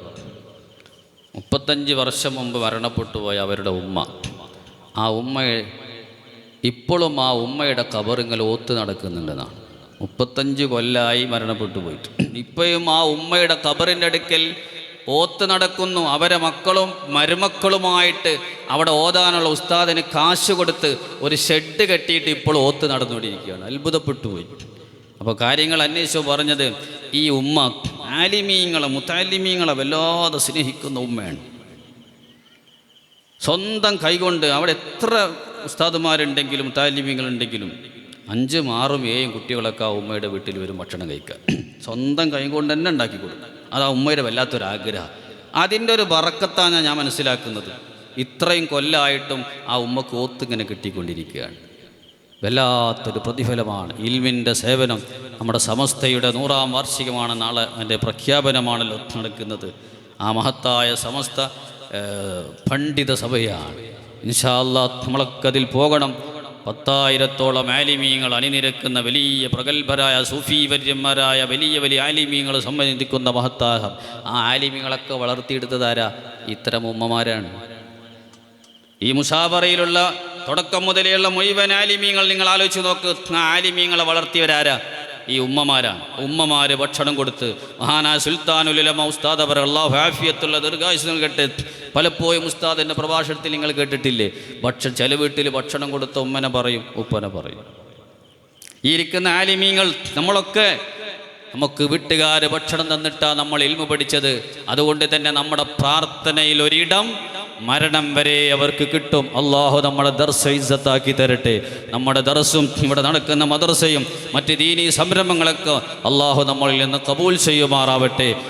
35 വർഷം മുമ്പ് മരണപ്പെട്ടു പോയ അവരുടെ ഉമ്മ, ആ ഉമ്മയെ ഇപ്പോഴും ആ ഉമ്മയുടെ ഖബറിങ്ങൽ ഓത്ത് നടക്കുന്നുണ്ടെന്നാണ്. 35 കൊല്ലമായി മരണപ്പെട്ടു പോയിട്ട് ഇപ്പോഴും ആ ഉമ്മയുടെ ഖബറിൻ്റെ അടുക്കൽ ഓത്ത് നടക്കുന്നു. അവരെ മക്കളും മരുമക്കളുമായിട്ട് അവിടെ ഓതാനുള്ള ഉസ്താദിന് കാശ് കൊടുത്ത് ഒരു ഷെഡ് കെട്ടിയിട്ട് ഇപ്പോൾ ഓത്ത് നടന്നുകൊണ്ടിരിക്കുകയാണ്. അത്ഭുതപ്പെട്ടു പോയി. അപ്പോൾ കാര്യങ്ങൾ അന്വേഷിച്ചു പറഞ്ഞത്, ഈ ഉമ്മ ആലിമീങ്ങളെ, മുത്തഅല്ലിമീങ്ങളെ വല്ലാതെ സ്നേഹിക്കുന്ന ഉമ്മയാണ്. സ്വന്തം കൈകൊണ്ട് അവിടെ എത്ര ഉസ്താദുമാരുണ്ടെങ്കിലും മുത്തഅല്ലിമീങ്ങളുണ്ടെങ്കിലും 5, 6, 7 കുട്ടികളൊക്കെ ആ ഉമ്മയുടെ വീട്ടിൽ വരും ഭക്ഷണം കഴിക്കാൻ. സ്വന്തം കൈ കൊണ്ട് തന്നെ ഉണ്ടാക്കി കൊടുക്കും. അത് ആ ഉമ്മയുടെ വല്ലാത്തൊരാഗ്രഹം. അതിൻ്റെ ഒരു ബറക്കത്താണ് ഞാൻ മനസ്സിലാക്കുന്നത്. ഇത്രയും കൊല്ലമായിട്ടും ആ ഉമ്മക്ക് ഓത്തിങ്ങനെ കിട്ടിക്കൊണ്ടിരിക്കുകയാണ്. വല്ലാത്തൊരു പ്രതിഫലമാണ് ഇൽമിൻ്റെ സേവനം. നമ്മുടെ സമസ്തയുടെ 100ാം വാർഷികമാണ് നാളെ, അതിൻ്റെ പ്രഖ്യാപനമാണല്ലോ നടക്കുന്നത്. ആ മഹത്തായ സമസ്ത പണ്ഡിത സഭയാണ്. ഇൻഷാ അല്ലാഹ് നമ്മളൊക്കെ അതിൽ പോകണം. 10,000-ഓളം ആലിമീങ്ങൾ അണിനിരക്കുന്ന വലിയ പ്രഗത്ഭരായ സൂഫി വര്യന്മാരായ വലിയ വലിയ ആലിമീങ്ങൾ സംബന്ധിക്കുന്ന മഹത്തായ ആ ആലിമീങ്ങളൊക്കെ വളർത്തിയെടുത്തതാരാ? ഇത്തരം ഉമ്മമാരാണ്. ഈ മുസാവറയിലുള്ള തുടക്കം മുതലെയുള്ള മുഴുവൻ ആലിമീങ്ങൾ നിങ്ങൾ ആലോചിച്ച് നോക്ക്. ആ ആലിമീങ്ങളെ വളർത്തിയവരാരാ? ഈ ഉമ്മമാരാണ്. ഉമ്മമാര് ഭക്ഷണം കൊടുത്ത് മഹാനായ സുൽത്താനുൽ ഉലമ ഉസ്താദ് അവർ അല്ലാഹു ആഫിയത്തുള്ള ദീർഘായുസ്സ് നൽകട്ടെ. പലപ്പോഴും ഉസ്താദിൻ്റെ പ്രഭാഷണത്തിൽ നിങ്ങൾ കേട്ടിട്ടില്ലേ, ചില വീട്ടിൽ ഭക്ഷണം കൊടുത്ത ഉമ്മനെ പറയും, ഉപ്പനെ പറയും. ഈ ഇരിക്കുന്ന ആലിമീങ്ങൾ നമ്മളൊക്കെ, നമുക്ക് വീട്ടുകാർ ഭക്ഷണം തന്നിട്ടാണ് നമ്മൾ ഇൽമു പഠിച്ചത്. അതുകൊണ്ട് തന്നെ നമ്മുടെ പ്രാർത്ഥനയിൽ ഒരിടം മരണം വരെ അവർക്ക് കിട്ടും. അള്ളാഹു നമ്മുടെ ദർസ ഇസ്സത്താക്കി തരട്ടെ. നമ്മുടെ ദർസും ഇവിടെ നടക്കുന്ന മദ്രസയും മറ്റ് ദീനീ സംരംഭങ്ങളൊക്കെ അള്ളാഹു നമ്മളിൽ നിന്ന് കബൂൽ ചെയ്യുമാറാവട്ടെ.